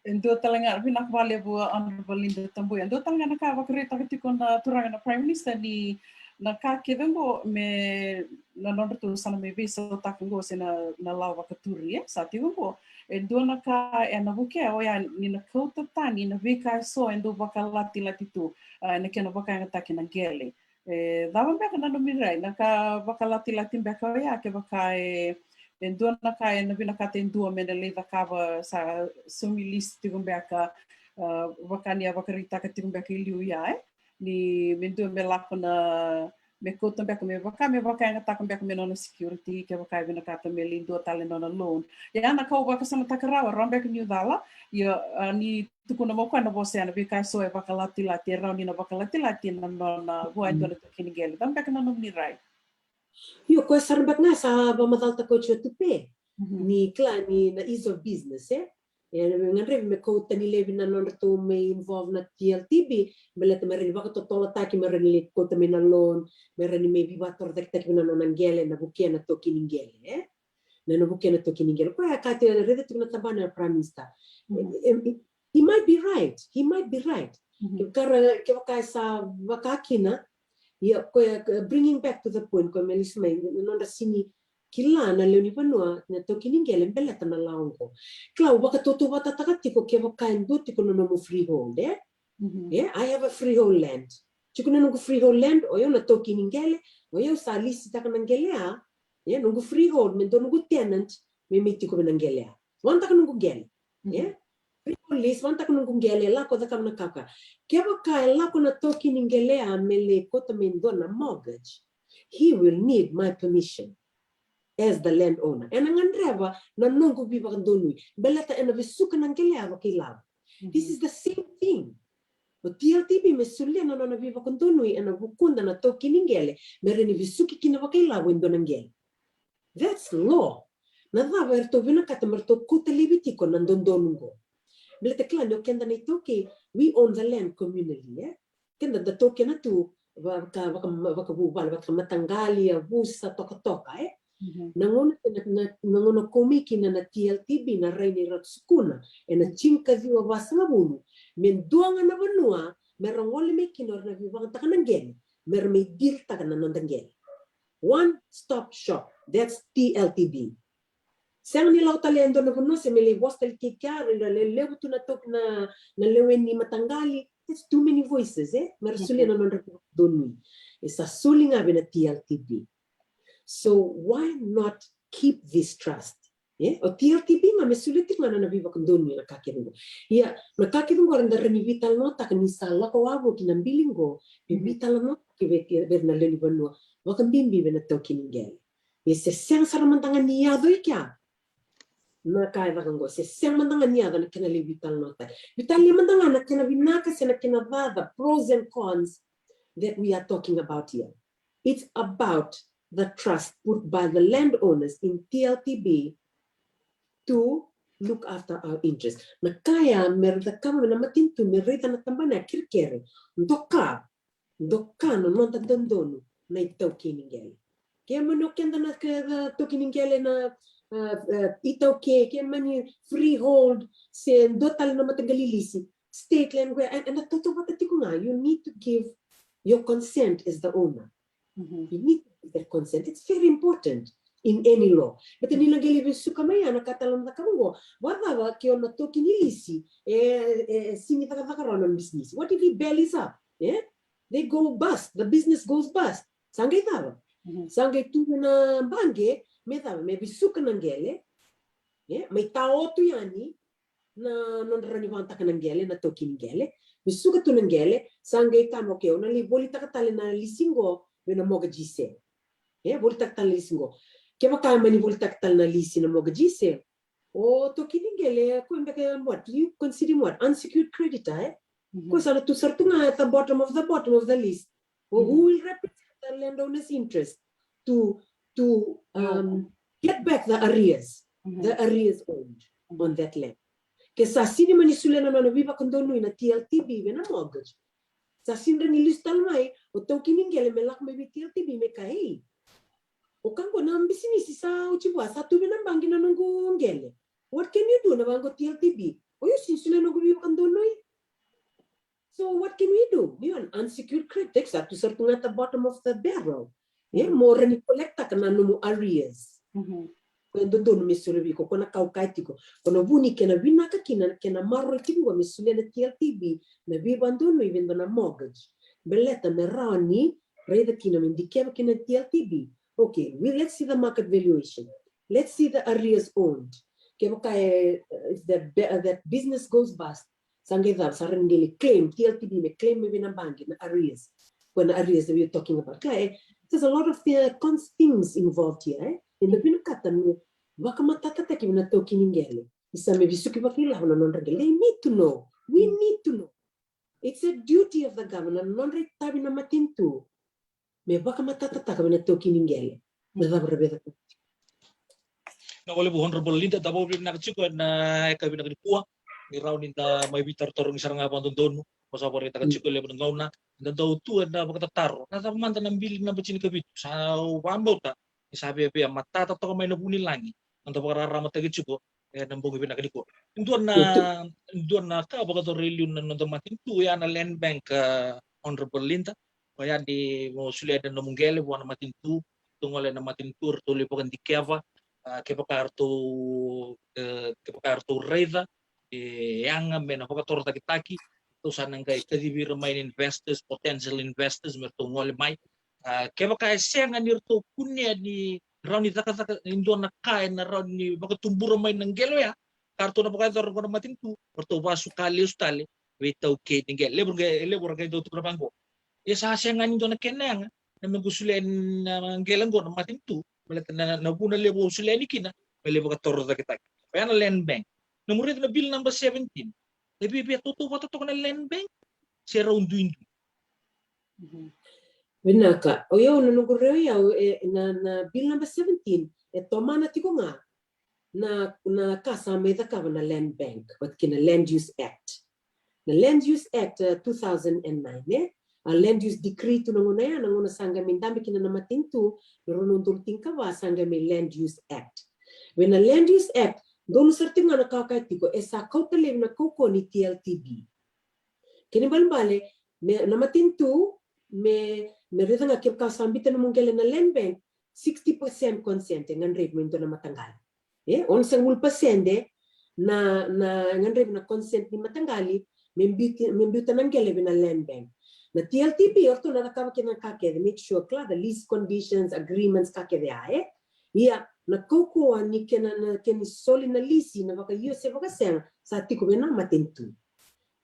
Ndo talanga binak vale bu Honorable Lynda Tabuya. Ndo talanga nakawakirita kitiko na turanga na Prime Minister ni nakakivengo me na nodratou sana me visa takungo se na lawa katuri sa tivengo e duana ka e na buke o ya ni na kauta tani na vika so e do bakalati lati tu na kena bakanga take na gele e dava beka na no mirai na ka bakalati lati beka ya ke baka e duana ka e na vina ka ten dua me na leva kava sa sumi list beka wakania wakarita ka beka iliu ya ni me dua me lako na me kota beka me wakanga taka beka me no security ke baka vina ka me lindo tale no loan ya na ka waka sama takarawa rambeka new dala ya ni tukuna mo kana bose ana bika so e bakalati lati rauni na bakalati lati na na buai dona tukini gele dan beka na no ni rai Io ko sarambak na sa bamadalta ko tupe ni kla ni na ease of business ngandre me ko tani levi na non to me involve na TLTB belet me reni waka to tola taki me reni ko tami na loan me reni me viva tor dek taki na non angele na bukia na toki ningele na no bukia na toki ningele ko ya kate rede tukuna tabana prime minister he might be right ke waka sa wakakina bringing back to the point ko melisma non da sini kila na leoni panua na toki ningele beleta na laongo klau waka toto wata takatiko ke waka ndo tiko no mo freehold I have a freehold land tiko no freehold land o yo na toki ningele o yo sa lisi taka nangele no freehold me do no tenant me tiko nangele wanta ka no gele freehold lease wanta ka no gele la ko daka na kaka ke waka la ko na toki ningele mele kota me ndo na mortgage he will need my permission as the landowner. And ang andreva na nongo biba kandonui. Belata ena visuka nangeleava kilava. This is the same thing. O TLTB me sulia na nona biba kandonui ena bukunda na toki ningele mereni visuki kinava kilava indo nangele. That's law. Na dava erto vina kata merto kuta libitiko nandondonungo. Belata klani o kenda na toki we own the land communally. Kenda da toki na tu waka bubal waka matangali busa toka nangono komiki na TLTB na reini ratsukuna na chinka viwa vasangabunu men duanga na vanua merangole me kinor na viwa takanangeli mer me dir takana nandangeli one stop shop that's TLTB sang ni lau talendo na vanua se mele wastel kikar na lewu tu na tok na leweni matangali that's too many voices mer sulia na nandra donu isa sulinga na TLTB. So why not keep this trust? O TLTB nga mesulitik nga na nabiba kandun na kakirungo. Na kakirungo randa reni Veitalanoa tak ni sala ko wabo kinambilingo. Veitalanoa kiver na leni banua. Wakan bimbi na tau kiningel. Se seng saramantangan niado ikya. Na kaya kango se seng mantangan niado na kinali Veitalanoa tak. Veitalanoa na kinabinaka se na kinavada pros and cons that we are talking about here. It's about the trust put by the landowners in TLTB to look after our interests. Na kaya merda kama na matintu merita na tambana kirkere doka no nonta dondono na itau kiningele. Kaya mano kenda na to kiningele na itau ke mani freehold se dotal na matagalilisi state land where and the toto batiko nga you need to give your consent as the owner. You need that consent. It's very important in any law. But the nilageli sukamaya na katalam na kamungo. Wadawa kyo na toki nilisi sini takatakaron business. What if he bellies up? They go bust. The business goes bust. Sangay tawa. Sangay tu na bange me tawa me bisuka nangele. May tao to yani na nonraniwanta ka nangele na toki ningele. Bisuka tu nangele sangay tamo kyo na libolita katale na lisingo na moga jise. Bolita tal lisingo. Kaya kaya mani bolita tal na lisi na moga jise. O to kiningele ko mbeka what? You consider what? Unsecured creditor. Ko sana tu sartunga at the bottom of the list. Who will represent the landowner's interest to get back the arrears owed on that land. Kaya sa sini mani sulena na viva kondono na TLTB na mortgage. Sa sindra ni listal mai o to kiningele melak me TLTB me kai o kango na business sa uchibwa sa tu na bangi na nungu ngele what can you do na bango TLTB o you sinsule no gubi kandonoi so what can we do you an unsecured credit sa tu sartung at the bottom of the barrel more ni collecta kana no arrears Quando dono misuri ko kona kaukaitiko kono vuni kena vinaka kena marro tingo misuli na TLTB na vibandono even na mortgage beleta na rani reda kina mendikeva kina TLTB. Okay, let's see the market valuation. Let's see the arrears owned. If that business goes bust, sangedar sarangeli claim TLTB me claim me vina bank na arrears. When arrears that we're talking about, there's a lot of things involved here. In the pinakatan, wakamatata ki vina toki ningeli. Isame visuki vakila hona nonregeli. They need to know. We need to know. It's a duty of the governor. Non-rate tabi na matintu. Me wakamatata ka vina toki ningeli. Na oleh Honorable Lynda Tabuya na kachiko na kabi na kikuha ni round inta may bitar torong isang nga pandondon mo sa pare ta kachiko le bengaw na daw tuan na pagtataro na tamanta ng bilig na bachin kabit sa wambo ta isabi pa matata to may nabuni langi ando pagararama ta kachiko nang bungi na kaniko induan na ka baga to reliun na ndo matin tu ya na land bank Honorable Lynda kaya di mo sulian na munggele buwan na matin tu tungole na matin tur tuloy po kan dikeva que pakarto reda yang mena pakator taki to sanang kay kadibi remain investors potential investors mertungol mai que baka senga nirto kunya ni rauni taka indo na kay na rauni bakatumbu remain ng gelo ya karto na pakator ko na matintu merto basu kali ustali witau ke ningel lebur kay do to bangko isa senga nindo na kenang na magusulen ng gelang go na matintu na puna lebo suleni kina lebo ka torda kita kaya na land bank namurid na bill number 17 lebi toto na land bank si round doing Vinaka oyo nanugureo ya na bill number 17 tomana tiko nga na kasa may ka na land bank wat kina land use act na land use act 2009 land use decree tu nanguna sanga mindambi kina na matintu nurunundul tingkawa sanga may land use act. When a land use act dono sertinga na kakaitiko esa kautale na koko ni TLTB. Kini balbale na matintu me reda nga kip kasambita na mungkele na land bank 60% consent ngan rate mo into na matanggal. On sa 1% na ngan rate na consent ni matangali membuta nang gele na land bank. Na TLTB orto na nakaba kina kake make sure klar the lease conditions agreements kake dia ia na koko ni kena na keni soli na lease na baka se baka sen sa tiko bena matentu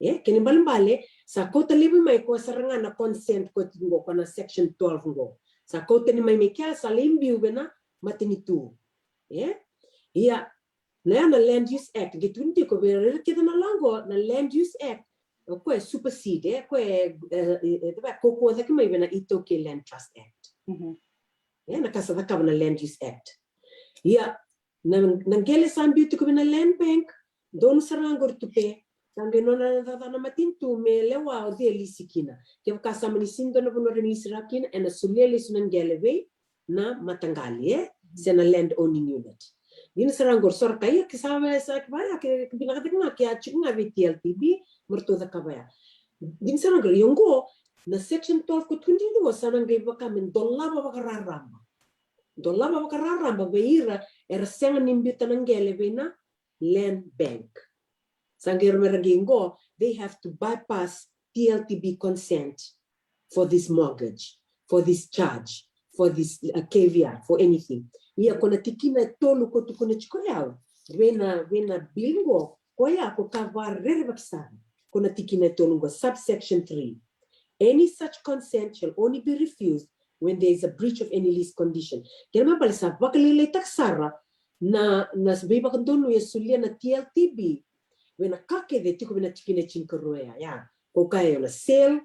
keni balambale sa kota lebi mai ko saranga na consent ko tingo ko na section 12 ngo sa kota ni mai mekia sa limbi bena matenitu ia na land use act gitunti ko bera kita na lango na land use act ko supersede ko koko da kuma ibena itoke land trust act na kasa da na land use act nang gele sambi to na land bank don sarangor tupe sambi nona na matintu me lewa de lisikina ke kasa manisindo na buno release rakina and sulele sunan gele we na matangali sena land owning unit din sarangor sorka ya kisama sa kbaya ke binakatinga ke achinga VTLTB mertoda kabaya din sarangor yongo na section 12 ko 22 sanang gaiba kamen dolaba bakararamba beira era senga nimbita nangele bena land bank sangir meragingo they have to bypass TLTB consent for this mortgage for this charge for this caveat for anything ia kona tikina tolu ko tukuna chikoyao wena bingo koya ko kavarere baksan kona tikina tolu subsection 3 any such consent shall only be refused when there is a breach of any lease condition kaya balisa bakalile taksara na sabiba kandono ya sulia na TLTB when a kake de tiko na tikina chinkaroya ya ko kaya na sale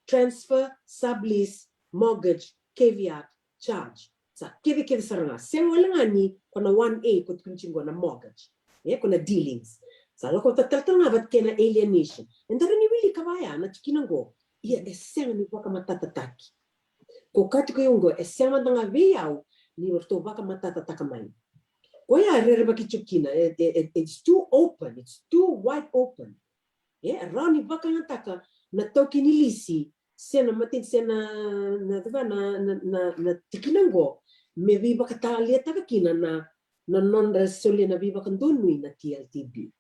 transfer sublease mortgage caveat charge sa keve saranga sen walangani kona 1A ko tikinchingo na mortgage kona dealings sa loko tataltanga bat kena alienation ndara ni wili kabaya na tikinango ia sen ni waka matatataki ko katiko yungo sen mandanga veyau ni orto waka matatataka mai ko ya rereba kichukina it's too open it's too wide open around ni waka nataka na toki ni lisi sena matin sena na tikinango maybe baka talia taka kina na na non resoli na viva kandunui na TLTB.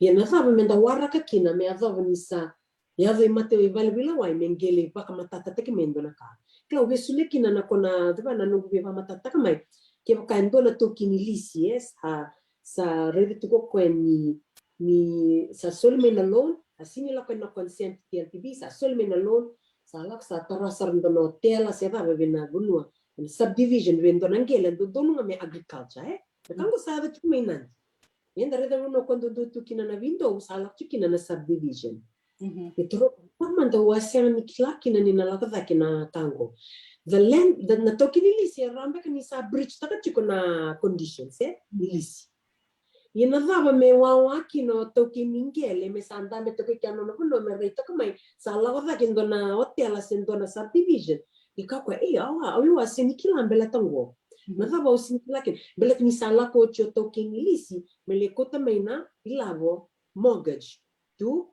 Ia na thava menda waraka kina me adhava nisa ia doi mateo I valvila wai mengele baka matata take mendo na ka. Klau vesule kina na kona deva na nungu viva matata ka mai. Ke baka endo na toki ni Lease yes sa ready to go ni sa soli me na loan asini la na consent TLTB sa soli me na loan sa lak sa tarasar ndono tela se dava vena bunua subdivision vendo nangele ndo donu me agriculture kango sa da tu mainan. Yenda reda uno quando tu kina na window sa lak tu kina na subdivision. Itro pamanda wasiana ni kila kina ni na laka kina kango. The land the na toki ni Lease rambe kani sa bridge taka chiko na conditions Lease. Yena dava me wawa kino toki mingele me sanda me toki kano na kuno me reita kamai sa laka kindo na hotel sendo na subdivision. Ikakwa awa awi wasini kila mbele tango. Na dava usini kila kina mbele kini sa laka ocho toki ni Lease me le kota meina ilavo mortgage to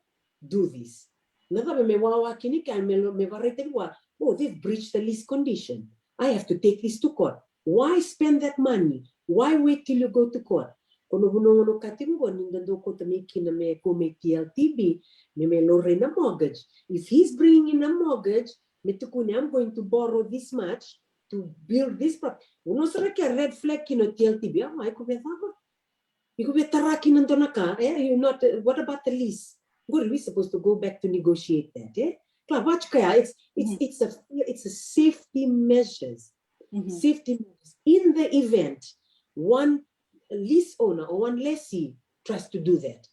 do this. Nada me wawa kini kan me varete wa oh they've breached the lease condition. I have to take this to court. Why spend that money? Why wait till you go to court? Kono buno katingo ninda do kota me kina me ko me TLTB me lore na mortgage. If he's bringing in a mortgage, me tukuni I'm going to borrow this much to build this property. Uno sara ke red flag kino TLTB ama ko be thaba. You be taraki nandona ka you not what about the lease? What are we supposed to go back to negotiate that? It's a safety measures. Safety measures. In the event one lease owner or one lessee tries to do that,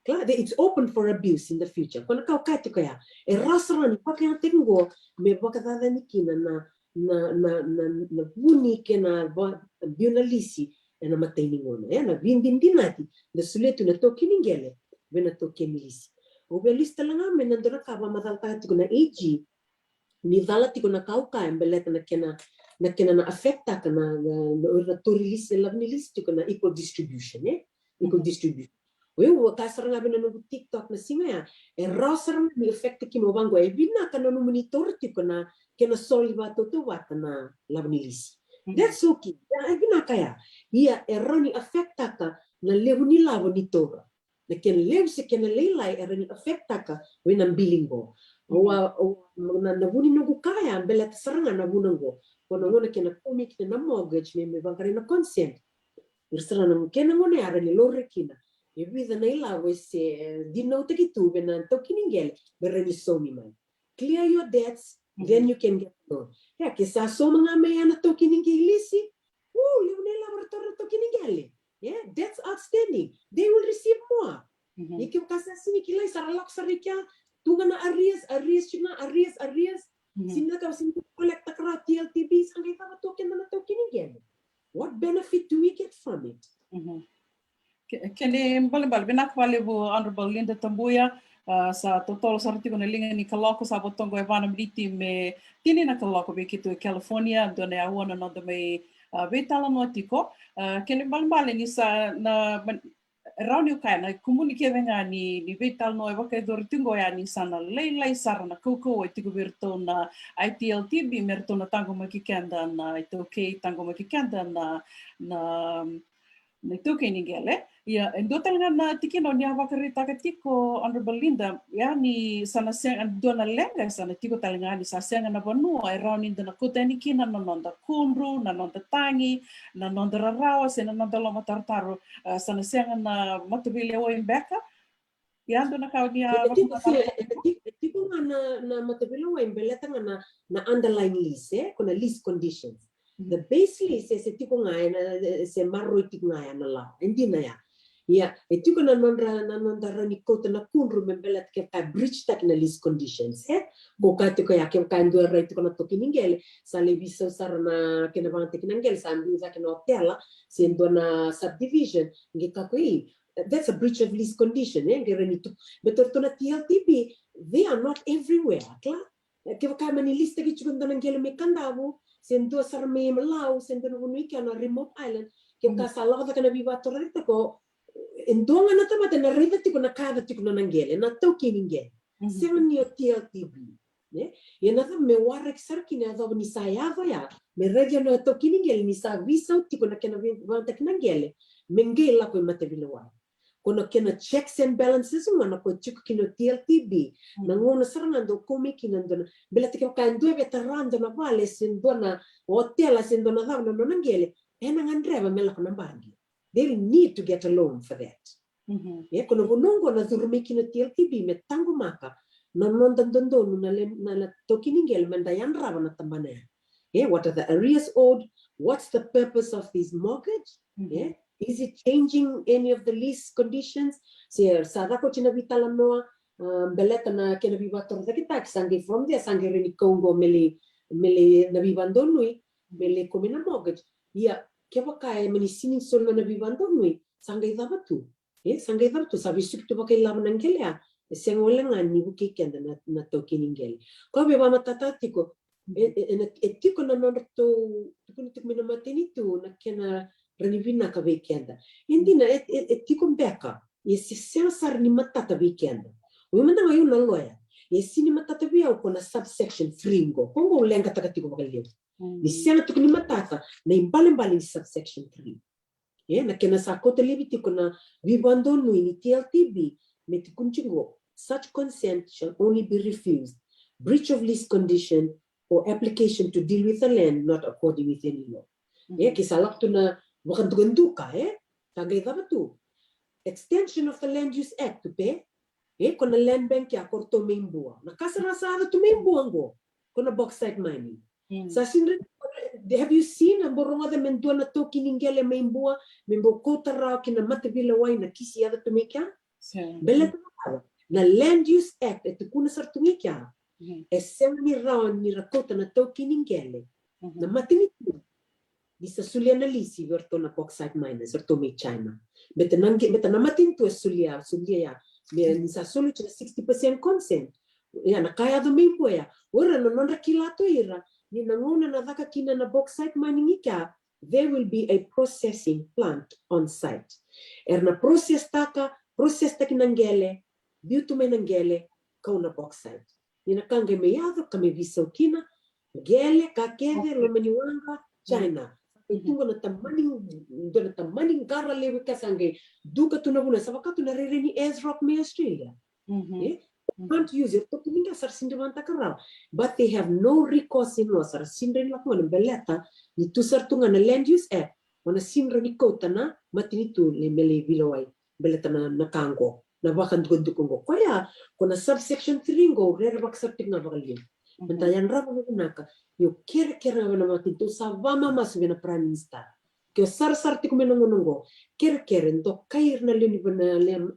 it's open for abuse in the future. Kona kau kati kaya restaurant pakya tingo me bakada ni kina na buni kena biuna lisi na mataining ona na vindinati the suletu na toki ningele vena toki milisi. Obelis talanga menandora kaba madalta tiko na AG ni dala tiko na kauka embeleta na kena na affecta kana na torilis labni list tiko na equal distribution equal distribution. Wewe kasaranga bena no TikTok na singa rosarang ni affecta kino bango bina kana no monitor tiko na kena soliva toto wata na labni list. That's okay. Bina kaya ia erroni affecta ka na levuni lavo ni tora. Na ken lev se ken leilai erani affecta ka wenang bilingo o na buni no kaya bela saranga na bunango kono ngona ken komik na mortgage me bankari na consent irsara na ken ngone arani lore kina e vida na ila se dino tekitu benan tokiningel berani somi man clear your debts then you can get loan ya ke sa so mga may na tokiningilisi leonela bertor tokiningel. Yeah, that's outstanding. They will receive more. Ikim kasasini kilay saralak sarikya tunga na arrears. Sinna ka sin collect takra TLTB ang kita token na token again. What benefit do we get from it? Kene mbal benak vale bu Honorable Lynda Tabuya sa totolo sarti ko na linga ni kaloko sa botongo evana mliti me tini na kaloko be kitu California done awana no me Veitalanoa tiko kene mbal ni sa na rauni kai na komunike venga ni Veitalanoa waka dortingo ya ni sana leilai sara na koko tiko virto na ITLTB merto na tango makikenda na itoke tango makikenda na toke ningele ya endotal nga na tikino ni hawakarita ka tiko Honorable Lynda ya ni sana seng dona lenga sana tiko talanga ni sa senga na banua around in na kutani kina na nonda kumru na nonda tangi na nonda rarawa sena nonda loma tartaro sana senga na matubile o imbeka ya ndo na kaudia tiko nga na matubile o imbeleta nga na underlying lease kuna lease conditions. The base lease se tiko nga se marro tiko nga na la hindi na ya yeah tiko na nonda rani kota na kunru membelet ke ka breach tak na lease conditions ko ka tiko ya ke ka ndo right tiko na tokiningel sa leviso sarna ke na bante kinangel sa ambi za ke no tela se ndo na subdivision nge ka ko that's a breach of lease condition gerani to betor to na TLTB they are not everywhere kla ke ka mani list ke chundo na ngelo me kandavu sendo sarme malau sendo no nuika na remote island ke ka sala ka na viva torreta ko endonga na tamata na rida tiko na kada tiko na ngele na toki ningele seven year TLTB Ia nada me warek sarki na do ni saya ya me regia no to kiningel ni sa visa tiko na kena vanta kinangele mengela ko mate bilawa kono kena checks and balances ngana ko chiko kino TLTB na ngona saranga do komi kinando bela tiko kan do veterando na vale sindona hotel sindona da no nangele ena ngandreva mela ko nambargi. They need to get a loan for that. Kono bonongo na durumi kino TLTB me tango maka na nondandondo na tokiningel mendayan rava na tambane. What are the arrears owed? What's the purpose of this mortgage? Is it changing any of the lease conditions? Sada ko china Veitalanoa baleta na kena vivator da kita sangi from there sangi reni Congo mele na vivandonui mele komina mortgage. Ia keva kai meni sinin sol na vivandonui sangi davatu. Sangi davatu sabi sukto bakai lamang kelea. Sengolangan ni buki kenda na tokiningel. Ko be ba matatatiko etiko na nodratou tukuntik minamatini tu na kena ranivina ka weekenda. Hindi na etiko beka. Yesi sensar ni matata weekenda. Umanda ngayon na loya. Yesi ni matata biya ko na subsection 3 ngo. Kongo lenga takatiko bakalio. Ni sena tukuni matata na imbaling subsection 3. Na kena sa kota libiti ko na vivandonu ni TLTB metikuncingo. Such consent shall only be refused. Breach of lease condition or application to deal with the land not according with any law. Kisalak to na wakantuganduka tagay tu. Extension of the Land Use Act to pay. Kona land bank ya korto maimbuang. Nakasarasara to maimbuang go. Kona bauxite mining. Sa sinre have you seen ang boronga da mendua na to kiningele maimbuang membo kota raw kina matebila wai na kisi ada to mekya? Bela na Land Use Act ito kuna sartungikya ni raon ni rakota na to kiningele na matinitu bisa sulia na Lease verto na bauxite miners verto me China beta na matintu sulia ya me sa sulu 60% consent ya na kaya do me ya ora no nonra kilato ira ni nanguna na daka kina na bauxite mining ikya. There will be a processing plant on site na process takinangele biutu menangele kauna bauxite. Nina kange meyado kame viso kina gele kakede lo meniwanga China. Itungo na tamaning gara lewe kasange duka tunabuna sabakatu na rereni Ezrock me Australia. Can't use it to ninga sar sindimanta karao. But they have no recourse in law sar sindren lakman beleta ni tusartunga na Land Use Act wana sindren kota na matinitu le mele vilawai beleta na kango. Na bakan dukungo kaya kuna subsection 3 ngo rere baksartik na bakalin mentayan rabu naka yo kere na matinto sa vama masu na prime minister kyo sartik menongo kere ndo kair na lini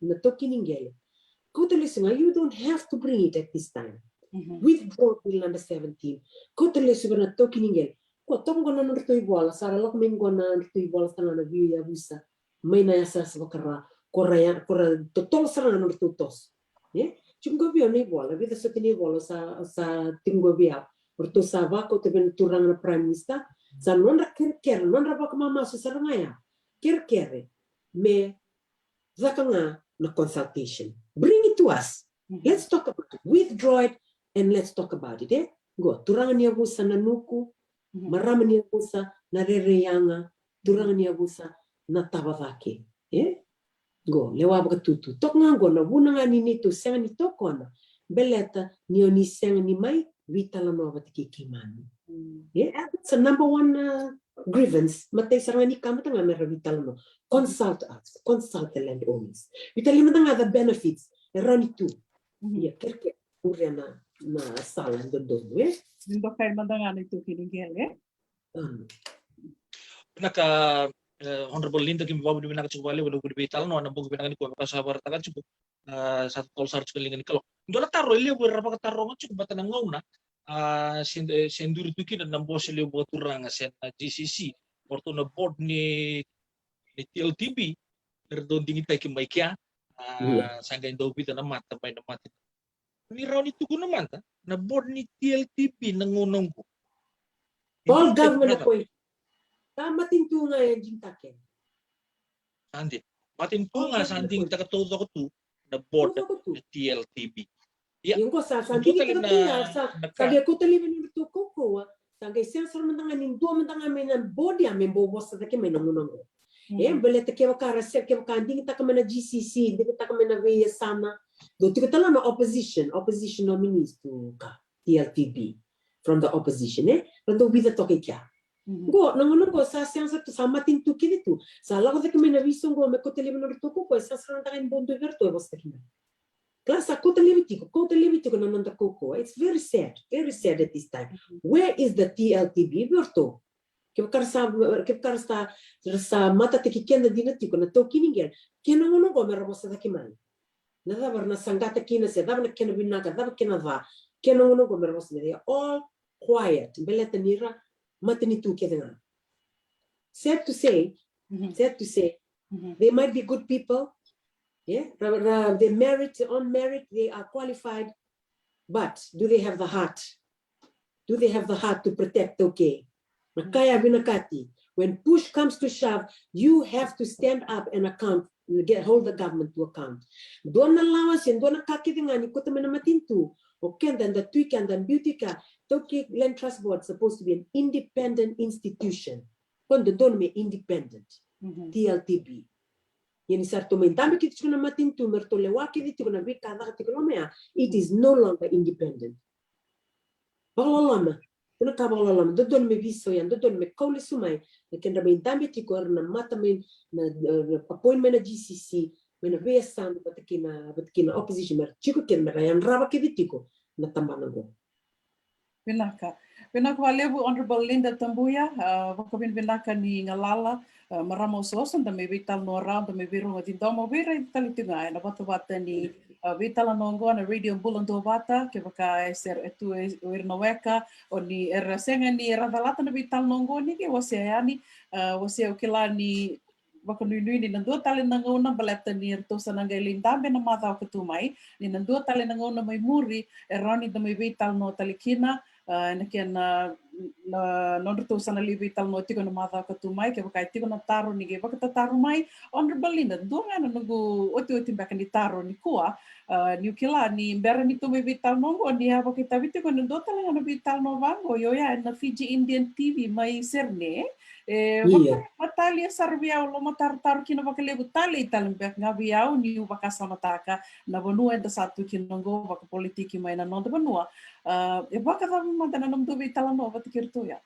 na tokiningele kotelesnga you don't have to bring it at this time. Withdraw bill number 17 kotelesnga na tokiningele ko tongo na nurto igual sara lok mengo na nurto igual tanga na view ya busa may na yasa sa bakara Korea totoo sarang ano tutos. Chungo biyo ni bola, vida sa tini bola sa tinggo biya. Orto sa bako teben turang na prime minister, sa nonra nonra baka mama sa sarangaya. Kere me zaka nga na consultation. Bring it to us. Let's talk about it. Withdraw it and let's talk about it. Go, turangan niya busa na nuku, marami niya busa na rereyanga, turangan niya busa na tabavaki. Go lewa bakatutu tok nga go na buna nga ni nito senga ni tokona beleta ni oni senga ni mai Veitalanoa tikikimani. That's a number one grievance matay saranga ni kamata nga mera Veitalanoa. Consult us, consult the landowners. Veitalanoa nga the benefits around itu. Kerke urya na sala dodo Ndo kay mandanga nito kiningele. Naka Honorable Lynda Tabuya di mana cukup wala udah Veitalanoa na buku pinangan ko kasabar tagan cukup satu tol sarus kelingan kalau ndola taro ile buat apa taro cukup batan ngauna sendur tuki dan nambos ile buat turang sen GCC waktu na board ni TLTB nerdon dingin tayo kimaikia sangga indo bita na mata bay na mata ni raw ni tugo naman na board ni TLTB nangunong ko all government appointed. Matintunga yung jintake. Sandi. Matintunga sanding takatuto ko tu na board na TLTB. Yung ko sa Ito dili talin ka na sa dia ko tali ben to koko sa kay sensor man tanga nin do man tanga men body amen bo bosta take men ngunong. Baleta que o cara ser que o cara dinga tá na GCC, dinga tá na veia sana. Do tipo tá lá na opposition nominees to TLTB from the opposition, Quando vida toque kia. Go, nangono go sa sensa to sa matin tu kidi tu. Sa la ko que me na visto go me ko tele no to ko sa sa tá en bondo verto e bosta kia. Klasa ko tele vitiko na nanda koko. It's very sad at this time. Where is the TLTB verto? Que o cara está mata te que kenda dinatiko na toki ninguém que não go me rabosa daqui man nada ver na sangata aqui na cidade na kena binaka dava kena va que não go me rabosa they are all quiet beleta nira matani tu que denga sad to say they might be good people they unmarried they are qualified but do they have the heart to protect Kaya binakati. When push comes to shove, you have to stand up and hold the government to account. Dona lawas yan, dona kakidingani ko taman matintu. Okay, then the tuika and the beautica, Toki Land Trust Board supposed to be an independent institution. Quando don me independent, TLTB. Yan sarto me dami kiti na matintu mertole waki diti ko na bika da kiti it is no longer independent. Balalama. Kuna kabalalama dodon me viso yan dodon me kauli sumai kenda me dambi tiko na mata me na appointment na GCC me na besan batkina opposition mer chiko ken me yan raba kiditiko na tambana go Pinaka walevu Honorable Lynda Tabuya wakabin pinaka ni ngalala maramo sosan da me Veitalanoa round da me virunga di domo vira talitunga na bata ni Veitalanoa na radio bulando bata ke baka ser etu irnoweka o ni erasenga ni radalata na Veitalanoa ni ke wasiani wasi okila ni wakanui ni nandua tali nangona baleta ni ertosa nangai dambe na mata o katumai ni nandua tali nangona mai muri eroni da mai Veitalanoa talikina na nodratou sana li Veitalanoa tiko na mata o katumai ke baka tiko na taro ni ke baka taro mai Honorable Lynda dunga na nungu oti baka ni taro ni kua ni ukila ni mbera ni tu mai Veitalanoa ni haba kita vitiko na nandua tali na Veitalanoa vango yo ya na Fiji Indian TV mai serne Matalia sarviau lo matar kina bakalebu tali talembek ngabiau ni baka samataka na vanua enta satu kinongo baka politiki mai na nonda vanua e baka ta mantana nom do Veitalanoa batikirtu ya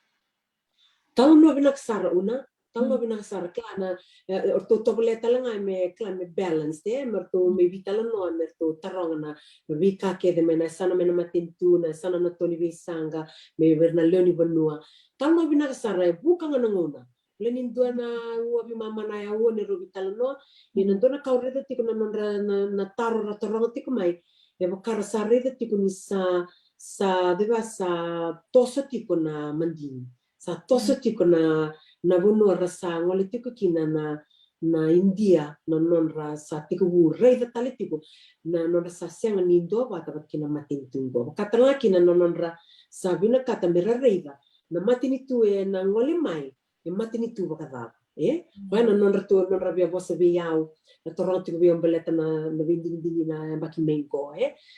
Talanoa binaksara una Talanoa binaksara klana orto toboleta langa me balance merto me Veitalanoa merto tarongana me kake de mena sana mena matintu na sana na toni visanga me verna leoni vanua Talanoa binaksara buka ngana lenin duana uabi mama na ya uone Veitalanoa ina dona kaureda tiko na taro na torongo tiko mai e bakara sareda tiko ni sa deva sa toso tiko na mandini sa toso tiko na vanua rasa ngole tiko kina na India na nonra sa tiko rei tali tiko na nonra sa senga ni do bata kina matintungo katanga kina nonra sa bina kata mera reiva na matini tu na ngole mai e matini tu bakada vai na nonra bia vosa biau na toronto bia baleta na vinding na bakimengo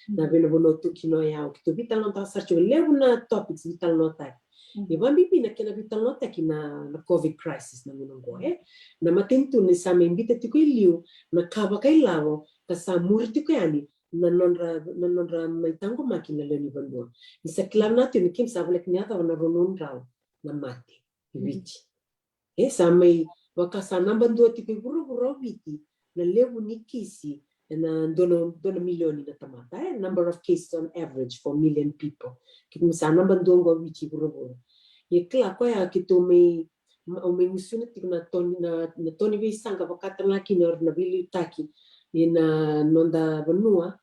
na bina bono tu kino yau kito Veitalanoa sarcho levo na topics Veitalanoa ta e vambi pina kena Veitalanoa ta kina na COVID crisis na munongo na matintu ni sa me invita tiko iliu na kaba kai lavo ka sa murti ko yani na nonra mai tango makina leni vanua isa klana tu ni kim sa vlek niata na ronon rau na mati vici sa mai wakasa namba dua tiko buru viti na levu ni kisi na dono milioni na tamata number of cases on average for million people kita sa namba dua vici buru ye kla ko ya kito me musuna tiko na toni visanga wakata laki na vili taki ina nonda vanua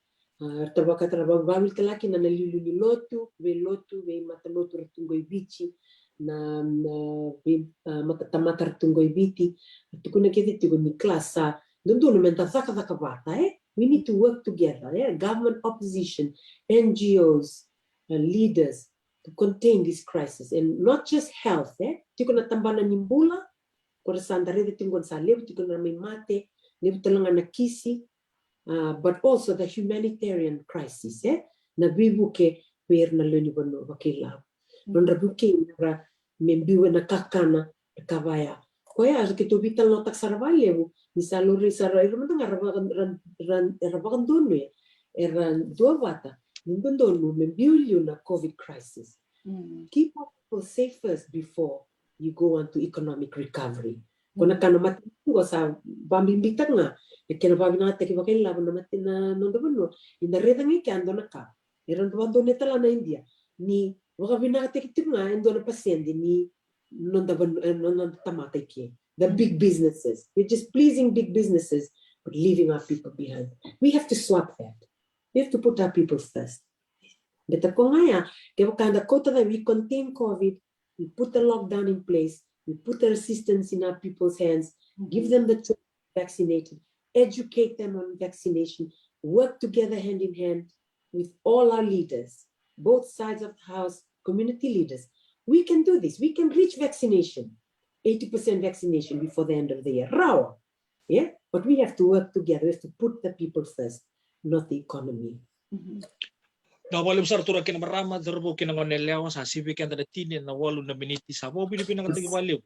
terbakatra babil kelaki na naliluli lotu ve mata lotu retungo ibici na mata retungo ibiti tukuna kiti tukuni klasa dundu menta zaka bata we need to work together government opposition NGOs leaders to contain this crisis and not just health tukuna tambana nimbula kora sandare tingon sa lebu tukuna mate lebu talanga na kisi but also the humanitarian crisis na bibuke per na luni bono wakila non rabuke na membiwe na kakana kavaya koya ke to vital no tak sarvalevu misalo risara irmanda rabakan dono eran dua vata membondonu membiu na covid crisis keep people safe first before you go on to economic recovery kona kana mati ko sa bambimbitang nga kena babina te ki bakela na mati na no dono inda redangi ke andona ka eran do netala na India ni wakabina te ki nga andona pasyente ni non tamata ki the big businesses we're just pleasing big businesses but leaving our people behind. We have to swap that. We have to put our people first. Better ko ngaya kaya kanda kota that we contain COVID, we put the lockdown in place, we put the resistance in our people's hands, give them the choice to be vaccinated, educate them on vaccination, work together hand in hand with all our leaders, both sides of the house, community leaders. We can do this. We can reach vaccination, 80% vaccination before the end of the year. Raw, yeah. But we have to work together. We have to put the people first, not the economy. Na wale besar tura kena marama terbo kena ngonelea sa sibi kena tini na walu na miniti sa bo Pilipina katigi wale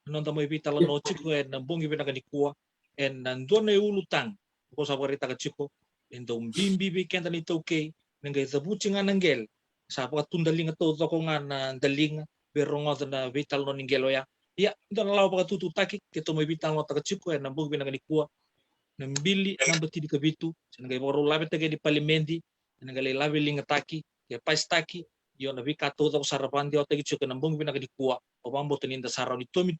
non ta mai Veitalanoa chico na bongi bina kanikua en ndone ulutang ko sa barita ka chico en dom bimbi bi kena ni toke ngai tabuci nganangel sa pa tundalinga to ko ngana dalinga berongo na Veitalanoa ningelo ya ndona lawa pa tutu taki ke to mai Veitalanoa ta chico en bongi bina kanikua na mbili namba tidi ka bitu ngai boro labe tege di Parliamentary nagale labe linga taki ya pais taki yo na vika todo sarapan dia tegi chuka nambong bina kadi kuwa obambo teninda sarau ni tomi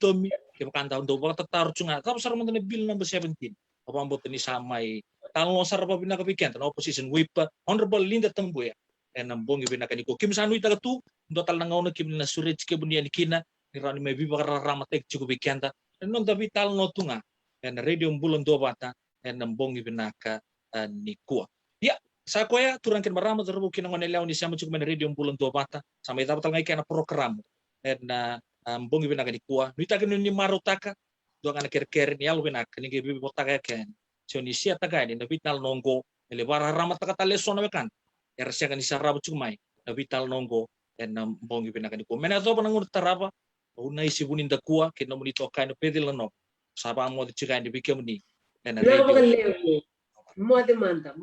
ke makanda ndo bata taru chunga tap saraman na bill number 17 obambo teni samai talo sarapa bina kapikan na opposition whip Honorable Lynda Tabuya en nambong bina kadi ko kim sanu ita tu ndo tal na ngauna kim na surage ke bunia nikina ni rani mai biba rama tek chuku bikanta non da vital no tunga en radio bulan do bata en nambong bina ka ni kuwa sa koya turangkin marama terbu kina ngonelea ni sama cukup radio bulan tua bata sama ita batal ngai kana program na bongi bina kani kuwa nuita kini ni marutaka do kana ker ni alu bina kani ge bibi botaka ken sioni sia taka ni na vital nongo ele bara rama taka taleso na kan ersia kani sarabu cukup mai na vital nongo na bongi bina kani kuwa mena to panangur taraba una isi Vunidakua kina muni toka ni Veitalanoa saba mo di cikai di bikemuni na radio Mua demanda.